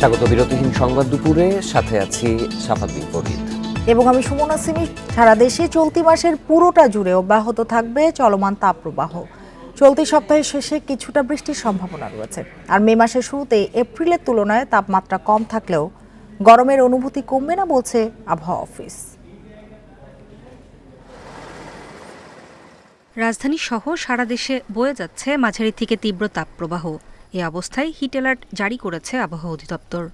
স্বাগত বিরতিহীন সংবাদ দুপুরে, সাথে আছি সাফাত বিন ফরিদ এবং আমি সুমনা সিমি। সারা দেশে চলতি মাসের পুরোটা জুড়ে অব্যাহত থাকবে চলমান তাপপ্রবাহ। চলতি সপ্তাহের শেষে কিছুটা বৃষ্টির সম্ভাবনা রয়েছে। আর মে মাসের শুরুতে এপ্রিলের তুলনায় তাপমাত্রা কম থাকলেও গরমের অনুভূতি কমবে না বলছে আবহাওয়া অফিস। রাজধানী সহ সারা দেশে বয়ে যাচ্ছে মাঝারি থেকে তীব্র তাপপ্রবাহ। এ অবস্থায় হিট অ্যালার্ট জারি করেছে আবহাওয়া অধিদপ্তর।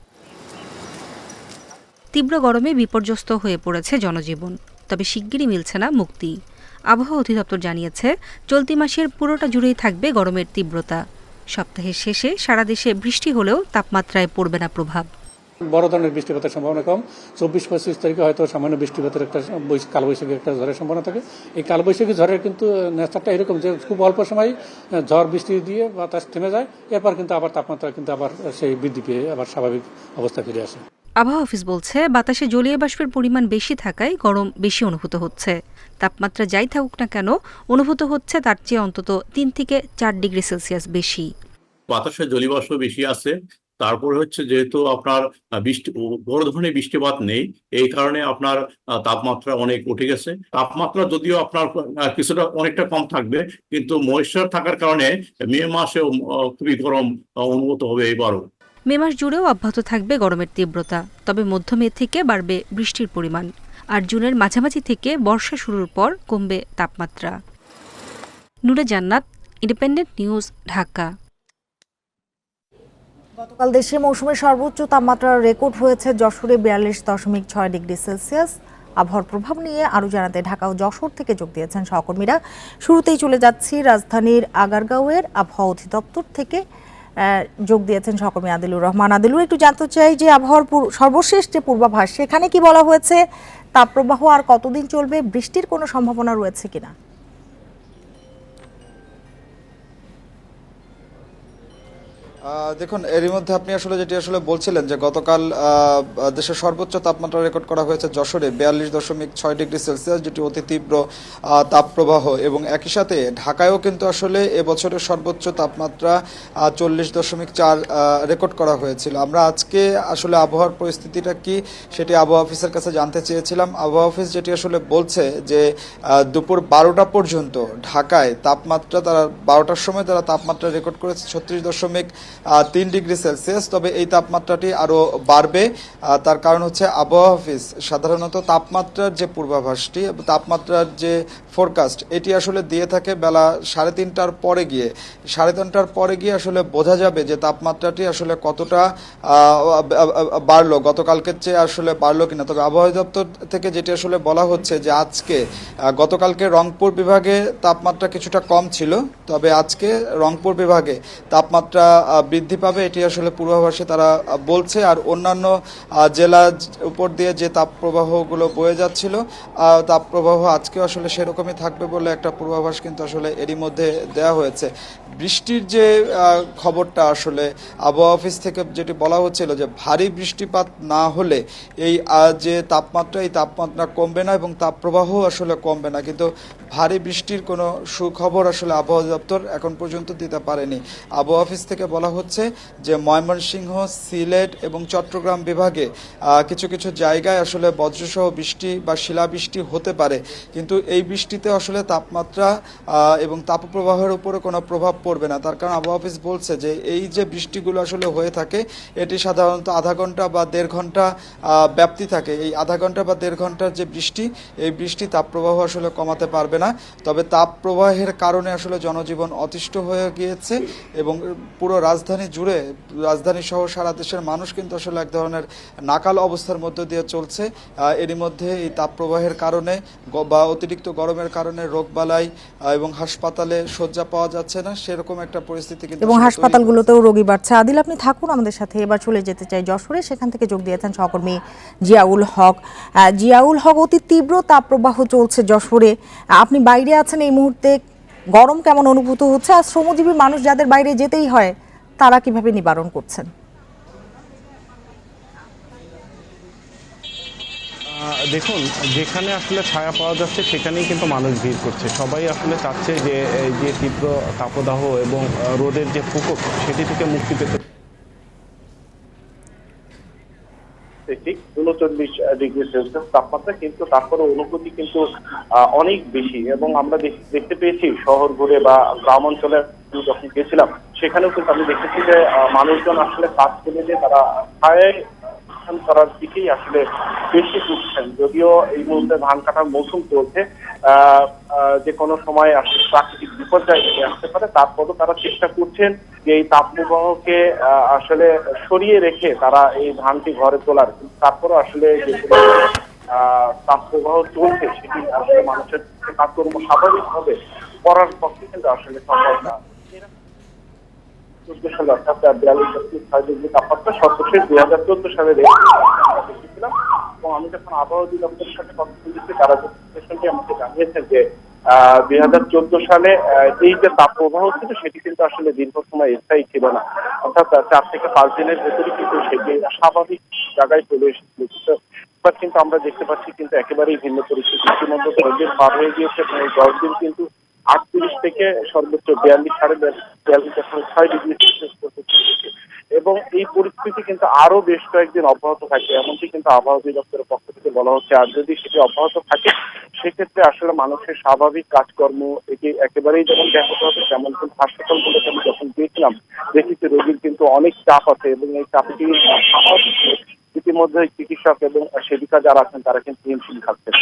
তীব্র গরমে বিপর্যস্ত হয়ে পড়েছে জনজীবন, তবে শিগগিরই মিলছে না মুক্তি। আবহাওয়া অধিদপ্তর জানিয়েছে, চলতি মাসের পুরোটা জুড়েই থাকবে গরমের তীব্রতা। সপ্তাহের শেষে সারা দেশে বৃষ্টি হলেও তাপমাত্রায় পড়বে না প্রভাব। বড় ধরনের বৃষ্টিপাতের সম্ভাবনা কম। 24-25 তারিখে হয়তো সামান্য বৃষ্টিপাতের একটা কালবৈশাখী একটা ঝড়ের সম্ভাবনা থাকে। এই কালবৈশাখী ঝড়ের কিন্তু নেচারটা এরকম যে খুব অল্প সময় ঝড় বৃষ্টি দিয়ে বাতাস থেমে যায়, এরপর কিন্তু আবার তাপমাত্রা কিন্তু আবার সেই বৃদ্ধি পেয়ে আবার স্বাভাবিক অবস্থা ফিরে আসে। আবহাওয়া অফিস বলছে, বাতাসে জলীয় বাষ্পের পরিমাণ বেশি থাকায় গরম বেশি অনুভূত হচ্ছে। তাপমাত্রা যাই থাকুক না কেন, অনুভূত হচ্ছে তার চেয়ে অন্তত 3 থেকে 4 ডিগ্রি সেলসিয়াস বেশি। বাতাসে জলীয়বাষ্প বেশি আছে, তারপর হচ্ছে যেহেতু আপনার বড় ধরনের বৃষ্টিপাত নেই, এই কারণে আপনার তাপমাত্রা অনেক উঠে গেছে। তাপমাত্রা যদিও আপনার কিছুটা অনেকটা কম থাকবে, কিন্তু ময়েশ্চার থাকার কারণে মে মাসে খুবই গরম অনুভূত হবে এবারও। মে মাস জুড়েও অব্যাহত থাকবে গরমের তীব্রতা, তবে মধ্য মে থেকে বাড়বে বৃষ্টির পরিমাণ। আর জুনের মাঝামাঝি থেকে বর্ষা শুরুর পর কমবে তাপমাত্রা। নূরে জান্নাত, ইন্ডিপেন্ডেন্ট নিউজ, ঢাকা। গতকাল দেশে মৌসুমের সর্বোচ্চ তাপমাত্রা রেকর্ড হয়েছে যশোরে 42.6 ডিগ্রি সেলসিয়াস। আবহাওয়ার প্রভাব নিয়ে আরও জানাতে ঢাকা ও যশোর থেকে যোগ দিয়েছেন সহকর্মীরা। শুরুতেই চলে যাচ্ছি রাজধানীর আগারগাঁওয়ের আবহাওয়া অধিদপ্তর থেকে যোগ দিয়েছেন সহকর্মী আদিলুর রহমান। আদিলুর, একটু জানতে চাই যে আবহাওয়ার সর্বশেষ যে পূর্বাভাস, সেখানে কি বলা হয়েছে তাপপ্রবাহ আর কতদিন চলবে, বৃষ্টির কোনো সম্ভাবনা রয়েছে কিনা? দেখুন, এরই মধ্যে আপনি যেটি বলছিলেন যে গতকাল দেশের সর্বোচ্চ তাপমাত্রা রেকর্ড করা হয়েছে যশোরে 42.6 ডিগ্রি সেলসিয়াস, যেটি অতি তীব্র তাপপ্রবাহ। এবং একই সাথে ঢাকায়ও কিন্তু এবছরের সর্বোচ্চ তাপমাত্রা 40.4 রেকর্ড করা হয়েছিল। আমরা আজকে আবহাওয়ার পরিস্থিতিটা কি সেটি আবহাওয়া অফিসের কাছে জানতে চেয়েছিলাম। আবহাওয়া অফিস যেটি বলছে যে দুপুর 12টা পর্যন্ত ঢাকায় তাপমাত্রা, তারা 12টার সময় তারা তাপমাত্রা রেকর্ড করেছে 36.3 ডিগ্রি সেলসিয়াস। তবে এই তাপমাত্রাটি আরও বাড়বে। তার কারণ হচ্ছে আবহাওয়া অফিস সাধারণত তাপমাত্রার যে পূর্বাভাসটি, তাপমাত্রার যে ফোরকাস্ট, এটি দিয়ে থাকে বেলা 3:30টার পরে গিয়ে। 3:30টার পরে গিয়ে বোঝা যাবে যে তাপমাত্রাটি কতটা বাড়লো, গতকালকের চেয়ে বাড়লো কিনা। তবে আবহাওয়া দপ্তর থেকে যেটি বলা হচ্ছে যে আজকে গতকালকে রংপুর বিভাগে তাপমাত্রা কিছুটা কম ছিল, তবে আজকে রংপুর বিভাগে তাপমাত্রা বৃদ্ধি পাবে, এটি পূর্বাভাসে তারা বলছে। আর অন্যান্য জেলার উপর দিয়ে যে তাপপ্রবাহগুলো বয়ে যাচ্ছিল, তাপপ্রবাহ আজকেও সেরকমই থাকবে বলে একটা পূর্বাভাস কিন্তু এরই মধ্যে দেওয়া হয়েছে। বৃষ্টির যে খবরটা আবহাওয়া অফিস থেকে যেটি বলা হচ্ছিল যে ভারী বৃষ্টিপাত না হলে এই যে তাপমাত্রা, এই তাপমাত্রা কমবে না এবং তাপপ্রবাহ কমবে না। কিন্তু ভারী বৃষ্টির কোনো সুখবর আবহাওয়া দপ্তর এখন পর্যন্ত দিতে পারেনি। আবহাওয়া অফিস থেকে বলা হচ্ছে যে ময়মনসিংহ, সিলেট এবং চট্টগ্রাম বিভাগে কিছু কিছু জায়গায় বজ্রসহ বৃষ্টি বা শিলাবৃষ্টি হতে পারে, কিন্তু এই বৃষ্টিতে তাপমাত্রা এবং তাপপ্রবাহের উপরে কোনো প্রভাব পড়বে না। তার কারণ আবহাওয়া অফিস বলছে যে এই যে বৃষ্টিগুলো হয়ে থাকে, এটি সাধারণত আধা ঘন্টা বা 1.5 ঘন্টা ব্যাপ্তি থাকে। এই আধা ঘন্টা বা 1.5 ঘন্টার যে বৃষ্টি, এই বৃষ্টি তাপপ্রবাহ কমাতে পারবে না। তবে তাপপ্রবাহের কারণে জনজীবন অতিষ্ঠ হয়ে গিয়েছে এবং পুরো রাজধানী জুড়ে, রাজধানী সহ সারা দেশের মানুষ কিন্তু এক ধরনের নাকাল অবস্থার মধ্য দিয়ে চলছে। এরই মধ্যে এই তাপপ্রবাহের কারণে বা অতিরিক্ত গরমের কারণে রোগবালাই এবং হাসপাতালে শয্যা পাওয়া যাচ্ছে না, সেরকম একটা পরিস্থিতি কিন্তু এবং হাসপাতালগুলোতেও রোগী বাড়ছে। আদিল, আপনি থাকুন আমাদের সাথে। এবার চলে যেতে চাই যশোরে, সেখান থেকে যোগ দিয়েছেন সহকর্মী জিয়াউল হক। জিয়াউল হক, অতি তীব্র তাপপ্রবাহ চলছে যশোরে, আপনি বাইরে আছেন এই মুহূর্তে, গরম কেমন অনুভূত হচ্ছে? আর শ্রমজীবী মানুষ যাদের বাইরে যেতেই হয়, তারা কিভাবে নিবারণ করছেন? দেখুন, যেখানে ছায়া পাওয়া যাচ্ছে সেখানেই কিন্তু মানুষ ভিড় করছে। সবাই চাচ্ছে যে এই যে তীব্র তাপদাহ এবং রোদের যে প্রকোপ, সেটি থেকে মুক্তি পেতে। আসছে ঠিক 39 ডিগ্রি সেলসিয়াস তাপমাত্রা, কিন্তু তারপরে অনুভূতি কিন্তু অনেক বেশি। এবং আমরা দেখতে পেয়েছি শহর ঘুরে বা গ্রাম অঞ্চলে যখন গেছিলাম সেখানেও কিন্তু আমি দেখেছি যে মানুষজন আসলে কাজ করে যে তারা ছায়ায় করার দিকেই আসলে বেশি ছুটছেন। যদিও এই মুহূর্তে ধান কাটার মৌসুম চলছে, যে কোনো সময় আসলে প্রাকৃতিক বিপর্যয় আসতে পারে, তারপরও তারা চেষ্টা করছেন যে এই তাপপ্রবাহকে আসলে সরিয়ে রেখে তারা এই ধানটি ঘরে তোলার। তারপরও আসলে যেগুলো তাপপ্রবাহ চলছে সেটি আসলে মানুষের কাজকর্ম স্বাভাবিকভাবে করার পক্ষে কিন্তু আসলে সম্ভব না। 14 সালে অর্থাৎ 42.6 ডিগ্রি তাপমাত্রা সর্বশেষ 2014 সালে দেখেছিলাম। এবং আমি যখন আবহাওয়া অধিদপ্তরের সাথে কথা বলেছি তারা যে বিশ্লেষণটি আমাকে জানিয়েছেন যে 2014 সালে এই যে তাপপ্রবাহ ছিল সেটি কিন্তু আসলে দীর্ঘ সময় স্থায়ী ছিল না, অর্থাৎ 4 থেকে 5 দিনের ভেতরে কিন্তু সেটি স্বাভাবিক জায়গায় চলে এসেছিল। এবার কিন্তু আমরা দেখতে পাচ্ছি কিন্তু একেবারেই ভিন্ন পরিস্থিতি। ইতিমধ্যে 10 দিন পার হয়ে গিয়েছে এবং এই 10 দিন কিন্তু 38 থেকে সর্বোচ্চ 42.5 ডিগ্রি সেলসিয়াস পর্যন্ত। এবং এই পরিস্থিতি কিন্তু আরো বেশ কয়েকদিন অব্যাহত থাকবে এমনকি কিন্তু আবহাওয়া অধিদপ্তরের পক্ষ থেকে বলা হচ্ছে। আর যদি সেটি অব্যাহত থাকে সেক্ষেত্রে আসলে মানুষের স্বাভাবিক কাজকর্ম এটি একেবারেই যেমন ব্যাহত হবে, তেমন কিন্তু হাসপাতালগুলোতে আমি যখন গিয়েছিলাম দেখেছি রোগীর কিন্তু অনেক চাপ আছে এবং এই চাপটি ইতিমধ্যে চিকিৎসক এবং সেবিকা যারা আছেন তারা কিন্তু হিমশিম খাচ্ছেন।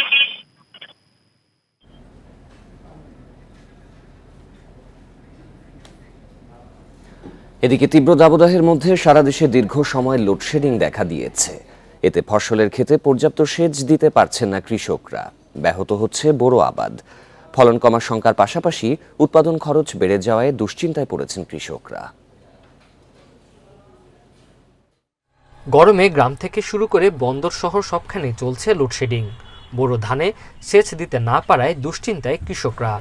এদিকে তীব্র দাবদাহের মধ্যে সারা দেশে দীর্ঘ সময় লোডশেডিং দেখা দিয়েছে। এতে ফসলের ক্ষেতে পর্যাপ্ত সেচ দিতে পারছেন না কৃষকরা। ব্যাহত হচ্ছে বোরো আবাদ। ফলন কমার শঙ্কার পাশাপাশি উৎপাদন খরচ বেড়ে যাওয়ায় দুশ্চিন্তায় পড়েছেন কৃষকরা। গরমে গ্রাম থেকে শুরু করে বন্দর শহর সবখানে চলছে লোডশেডিং। বোরো ধানে সেচ দিতে না পারায় দুশ্চিন্তায় কৃষকরা।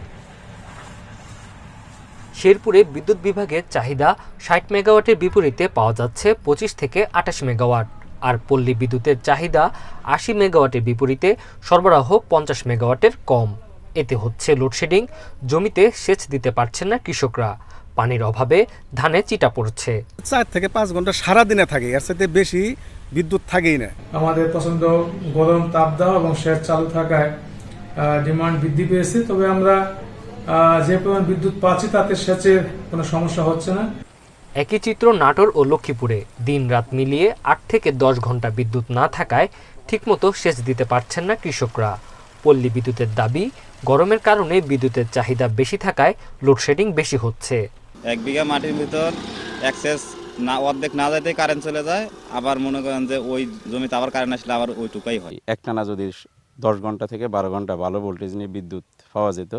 শেরপুরে বিদ্যুৎ বিভাগের চাহিদা 60 মেগাওয়াটের বিপরীতে পাওয়া যাচ্ছে 25 থেকে 28 মেগাওয়াট। আর পল্লী বিদ্যুতের চাহিদা 80 মেগাওয়াটের বিপরীতে সরবরাহ 50 মেগাওয়াটের কম। এতে হচ্ছে লোডশেডিং, জমিতে সেচ দিতে পারছেন না কৃষকরা। পানির অভাবে ধানে চিটা পড়ছে। 4 থেকে 5 ঘন্টা সারাদিনে থাকে, এর সাথে বেশি বিদ্যুৎ থাকেই না। আমাদের পছন্দ গরম তাপদাহ এবং সেচ চালু থাকায় ডিমান্ড বৃদ্ধি পেয়েছে। তবে আমরা যে পরিমাণ বিদ্যুৎ পাচ্ছি তাতে সেচের কোনো সমস্যা হচ্ছে না। একই চিত্র নাটোর ও লক্ষ্মীপুরে। দিন রাত মিলিয়ে 8 থেকে 10 ঘন্টা বিদ্যুৎ না থাকায় ঠিকমতো সেচ দিতে পারছেন না কৃষকরা। পল্লী বিদ্যুতের দাবি, গরমের কারণে বিদ্যুতের চাহিদা বেশি থাকায় লোডশেডিং বেশি হচ্ছে। 1 বিঘা মাটির ভিতর অ্যাক্সেস না অর্ধেক না যাইতে কারেন্ট চলে যায়, আবার মনে করেন যে ওই জমিতে আবার কারেন্ট আসলে আবার ওইটুকাই হয়। একটানা যদি 10 ঘন্টা থেকে 12 ঘন্টা ভালো ভোল্টেজ নিয়ে বিদ্যুৎ পাওয়া যেত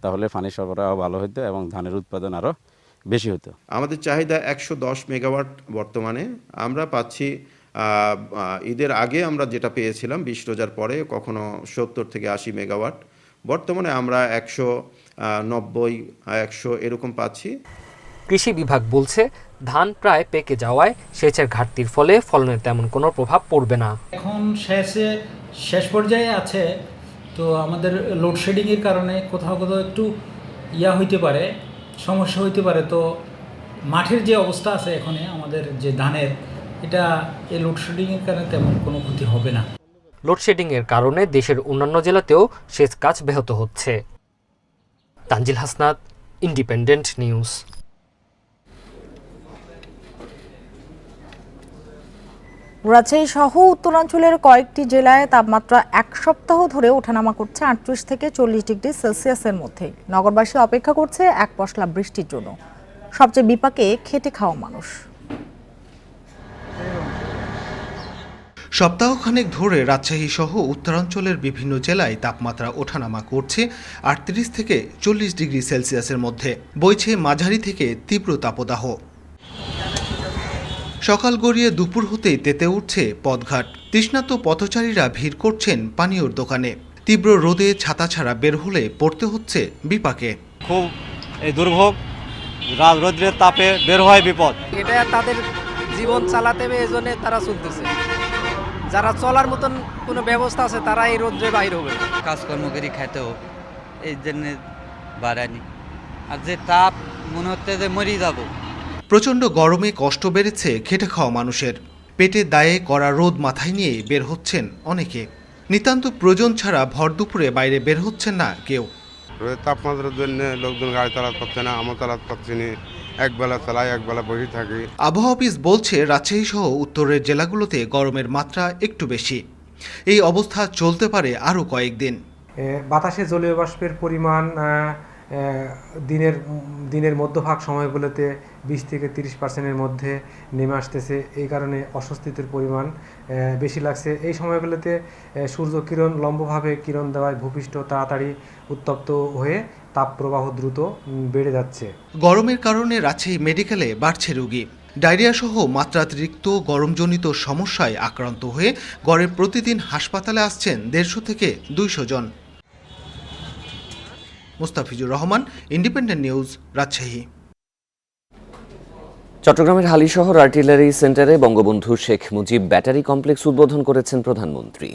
তাহলে পানি সরবরাহ ভালো হতো এবং ধানের উৎপাদন আরও বেশি হতো। আমাদের চাহিদা 110 মেগাওয়াট বর্তমানে আমরা পাচ্ছি। ঈদের আগে আমরা যেটা পেয়েছিলাম 20 রোজার পরে কখনো 70 থেকে 80 মেগাওয়াট, বর্তমানে আমরা 190 100 এরকম পাচ্ছি। কৃষি বিভাগ বলছে ধান প্রায় পেকে যাওয়ায় সেচের ঘাটতির ফলে ফলনের তেমন কোনো প্রভাব পড়বে না। এখন শেষ পর্যায়ে আছে, তো আমাদের লোডশেডিংয়ের কারণে কোথাও কোথাও একটু হইতে পারে, সমস্যা হইতে পারে। তো মাঠের যে অবস্থা আছে এখন আমাদের যে ধানের, এটা এই লোডশেডিংয়ের কারণে তেমন কোনো ক্ষতি হবে না। লোডশেডিংয়ের কারণে দেশের অন্যান্য জেলাতেও সেচ কাজ ব্যাহত হচ্ছে। Tanzil Hasnat, independent news. রাজশাহী সহ উত্তরাঞ্চলের কয়েকটি জেলায় তাপমাত্রা 1 সপ্তাহ ধরে ওঠানামা করছে 38 থেকে 40 ডিগ্রি সেলসিয়াসের মধ্যে। নগরবাসী অপেক্ষা করছে এক পশলা বৃষ্টির জন্য। সবচেয়ে বিপাকে খেটে খাওয়া মানুষ। সপ্তাহখানেক ধরে রাজশাহী সহ উত্তরাঞ্চলের বিভিন্ন জেলায় তাপমাত্রা ওঠানামা করছে 38 থেকে 40 ডিগ্রি সেলসিয়াসের মধ্যে। বইছে মাঝারি থেকে তীব্র তাপদাহ। সকাল গড়িয়ে দুপুর হতেই তেতে উঠছে পথঘাট। তৃষ্ণার্ত পথচারীরা ভিড় করছেন পানীয়র দোকানে। তীব্র রোদে ছাতা ছাড়া বের হলে পড়তে হচ্ছে বিপাকে। খুব এই দুর্ভোগ, রৌদ্রের তাপে বের হয় বিপদ। এটা তাদের জীবন চালাতে হবে, এই জন্য তারা চলতেছে। যারা চলার মতন কোনো ব্যবস্থা আছে তারা এই রৌদ্রে বাইর হবে। কাজকর্ম করে খেতে হোক, এই জন্য বাড়ানি। আর যে তাপ মনে হচ্ছে যে মরে যাব। প্রচণ্ড গরমে কষ্ট বেড়েছে খেটে খাওয়া মানুষের। পেটে দায়ে করা রোদ মাথায় নিয়ে বের হচ্ছেন অনেকে। নিতান্ত প্রয়োজন ছাড়া ভর দুপুরে বাইরে বের হচ্ছেন না কেউ। তাপমাত্রার জন্য লোকজন গাড়ি চালাতে পারছে না, আমরা চালাতে পারছি না, একবেলা চালাই একবেলা বসে থাকি। আবহাওয়া অফিস বলছে রাজশাহী সহ উত্তরের জেলাগুলোতে গরমের মাত্রা একটু বেশি। এই অবস্থা চলতে পারে আরও কয়েকদিন। বাতাসে জলীয় বাষ্পের পরিমাণ দিনের মধ্যভাগ সময়গুলোতে 20 থেকে 30% মধ্যে নেমে আসতেছে। এই কারণে অস্বস্তির পরিমাণ বেশি লাগছে। এই সময়গুলোতে সূর্য কিরণ লম্বভাবে কিরণ দেওয়ায় ভূপৃষ্ঠ তাড়াতাড়ি উত্তপ্ত হয়ে তাপপ্রবাহ দ্রুত বেড়ে যাচ্ছে। গরমের কারণে রাজশাহী মেডিকেলে বাড়ছে রোগী। ডায়রিয়া সহ মাত্রাতিরিক্ত গরমজনিত সমস্যায় আক্রান্ত হয়ে গড়ে প্রতিদিন হাসপাতালে আসছেন 150 থেকে 200 জন। Mustafizur Rahman, independent news, Rajshahi. চট্টগ্রামের হালিশহর আর্টিলারি সেন্টারে বঙ্গবন্ধু শেখ মুজিব ব্যাটারি কমপ্লেক্স উদ্বোধন করেছেন প্রধানমন্ত্রী।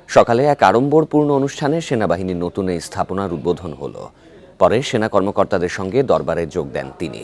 সকালে এক আড়ম্বরপূর্ণ অনুষ্ঠানে সেনাবাহিনীর নতুন এই স্থাপনার উদ্বোধন হলো। পরে সেনা কর্মকর্তাদের সঙ্গে দরবারে যোগ দেন তিনি।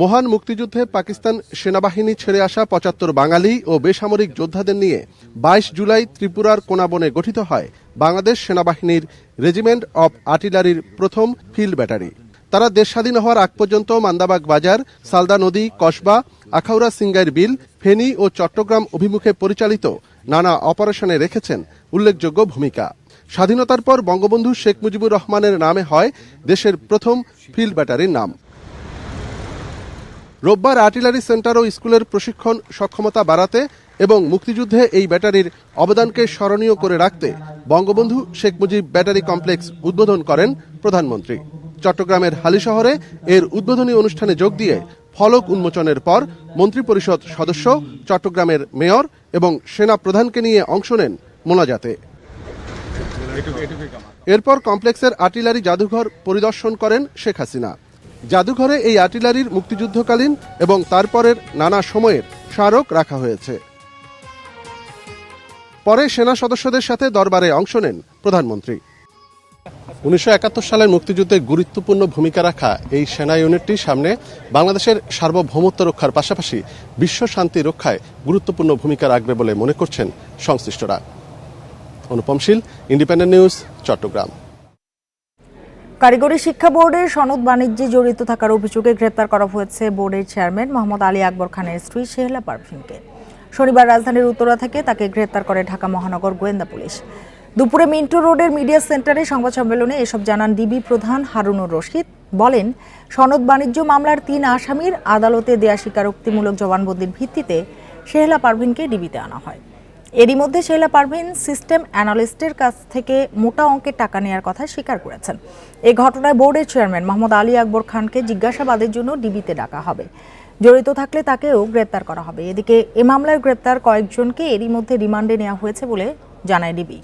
মহান মুক্তিযুদ্ধে পাকিস্তান সেনাবাহিনী ছেড়ে আসা 75 বাঙালি ও বেসামরিক যোদ্ধাদের নিয়ে 22 জুলাই ত্রিপুরার কোনাবনে গঠিত হয় বাংলাদেশ সেনাবাহিনীর রেজিমেন্ট অব আর্টিলারির প্রথম ফিল্ড ব্যাটারি। তারা দেশ স্বাধীন হওয়ার আগ পর্যন্ত মান্দাবাগ বাজার, সালদা নদী, কসবা, আখাউড়া সিঙ্গাইর বিল, ফেনী ও চট্টগ্রাম অভিমুখে পরিচালিত নানা অপারেশনে রেখেছেন উল্লেখযোগ্য ভূমিকা। স্বাধীনতার পর বঙ্গবন্ধু শেখ মুজিবুর রহমানের নামে হয় দেশের প্রথম ফিল্ড ব্যাটারির নাম। রোববার আর্টিলারি সেন্টার ও স্কুলের প্রশিক্ষণ সক্ষমতা বাড়াতে এবং মুক্তিযুদ্ধে এই ব্যাটারির অবদানকে স্মরণীয় করে রাখতে বঙ্গবন্ধু শেখ মুজিব ব্যাটারি কমপ্লেক্স উদ্বোধন করেন প্রধানমন্ত্রী। চট্টগ্রামের হালিশহরে এর উদ্বোধনী অনুষ্ঠানে যোগ দিয়ে ফলক উন্মোচনের পর মন্ত্রিপরিষদ সদস্য, চট্টগ্রামের মেয়র এবং সেনা প্রধানকে নিয়ে অংশ নেন মোনাজাতে। এরপর কমপ্লেক্সের আর্টিলারি জাদুঘর পরিদর্শন করেন শেখ হাসিনা। জাদুঘরে এই আর্টিলারির মুক্তিযুদ্ধকালীন এবং তারপরের নানা সময়ের স্মারক রাখা হয়েছে। পরে সেনা সদস্যদের সাথে দরবারে অংশ নেন প্রধানমন্ত্রী। 1971 সালের মুক্তিযুদ্ধে গুরুত্বপূর্ণ ভূমিকা রাখা এই সেনা ইউনিটটি সামনে বাংলাদেশের সার্বভৌমত্ব রক্ষার পাশাপাশি বিশ্ব শান্তি রক্ষায় গুরুত্বপূর্ণ ভূমিকা রাখবে বলে মনে করছেন সংশ্লিষ্টরা। অনুপম শীল, ইন্ডিপেন্ডেন্ট নিউজ, চট্টগ্রাম। কারিগরি শিক্ষা বোর্ডের সনদ বাণিজ্যে জড়িত থাকার অভিযোগে গ্রেপ্তার করা হয়েছে বোর্ডের চেয়ারম্যান মোহাম্মদ আলী আকবর খানের স্ত্রী শেহলা পারভিনকে। শনিবার রাজধানীর উত্তরা থেকে তাকে গ্রেপ্তার করে ঢাকা মহানগর গোয়েন্দা পুলিশ। দুপুরে মিন্টো রোডের মিডিয়া সেন্টারে সংবাদ সম্মেলনে এসব জানান ডিবি প্রধান হারুনুর রশিদ। বলেন, সনদ বাণিজ্য মামলার 3 আসামির আদালতে দেয়া স্বীকারোক্তিমূলক জবানবন্দির ভিত্তিতে শেহলা পারভিনকে ডিবিতে আনা হয়। এরই মধ্যে শেহলা পারভিন সিস্টেম অ্যানালিস্টের কাছ থেকে মোটা অঙ্কের টাকা নেওয়ার কথা স্বীকার করেছেন। এই ঘটনায় বোর্ডের চেয়ারম্যান মোহাম্মদ আলী আকবর খানকে জিজ্ঞাসাবাদের জন্য ডিবিতে ডাকা হবে। জড়িত থাকলে তাকেও গ্রেপ্তার করা হবে। এদিকে এ মামলায় গ্রেপ্তার কয়েকজনকে এরই মধ্যে রিমান্ডে নেওয়া হয়েছে বলে জানায় ডিবি।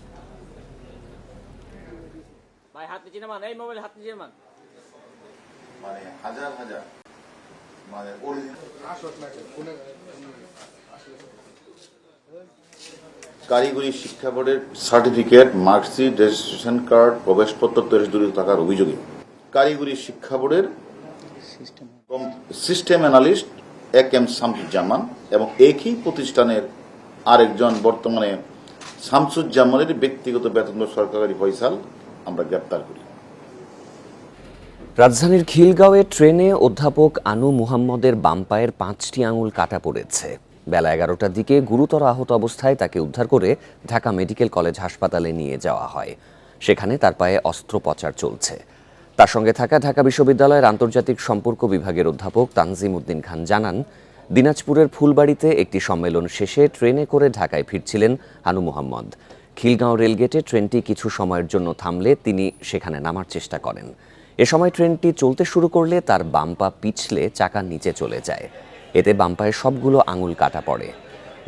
কারিগরি শিক্ষা বোর্ডের সার্টিফিকেট, মার্কশিট, রেজিস্ট্রেশন কার্ড, প্রবেশপত্র তৈরি জড়িত থাকার অভিযোগে কারিগরি শিক্ষা বোর্ডের সিস্টেম অ্যানালিস্ট এম শামসুজ্জামান এবং একই প্রতিষ্ঠানের আরেকজন বর্তমানে শামসুজ্জামানের ব্যক্তিগত বেতন সরকারি ফয়সাল আমরা গ্রেপ্তার করি। রাজধানীর খিলগাঁওয়ে ট্রেনে অধ্যাপক আনু মুহাম্মদের বাম পায়ের 5টি আঙুল কাটা পড়েছে। বেলা 11টার দিকে গুরুতর আহত অবস্থায় তাকে উদ্ধার করে ঢাকা মেডিকেল কলেজ হাসপাতালে নিয়ে যাওয়া হয়। সেখানে তার পায়ে অস্ত্রোপচার চলছে। তার সঙ্গে থাকা ঢাকা বিশ্ববিদ্যালয়ের আন্তর্জাতিক সম্পর্ক বিভাগের অধ্যাপক তানজিম উদ্দিন খান জানান, দিনাজপুরের ফুলবাড়িতে একটি সম্মেলন শেষে ট্রেনে করে ঢাকায় ফিরছিলেন আনু মুহাম্মদ। খিলগাঁও রেলগেটে ট্রেনটি কিছু সময়ের জন্য থামলে তিনি সেখানে নামার চেষ্টা করেন। এ সময় ট্রেনটি চলতে শুরু করলে তার বাম পা পিছলে চাকার নিচে চলে যায়। এতে বাম পায়ের সবগুলো আঙুল কাটা পড়ে।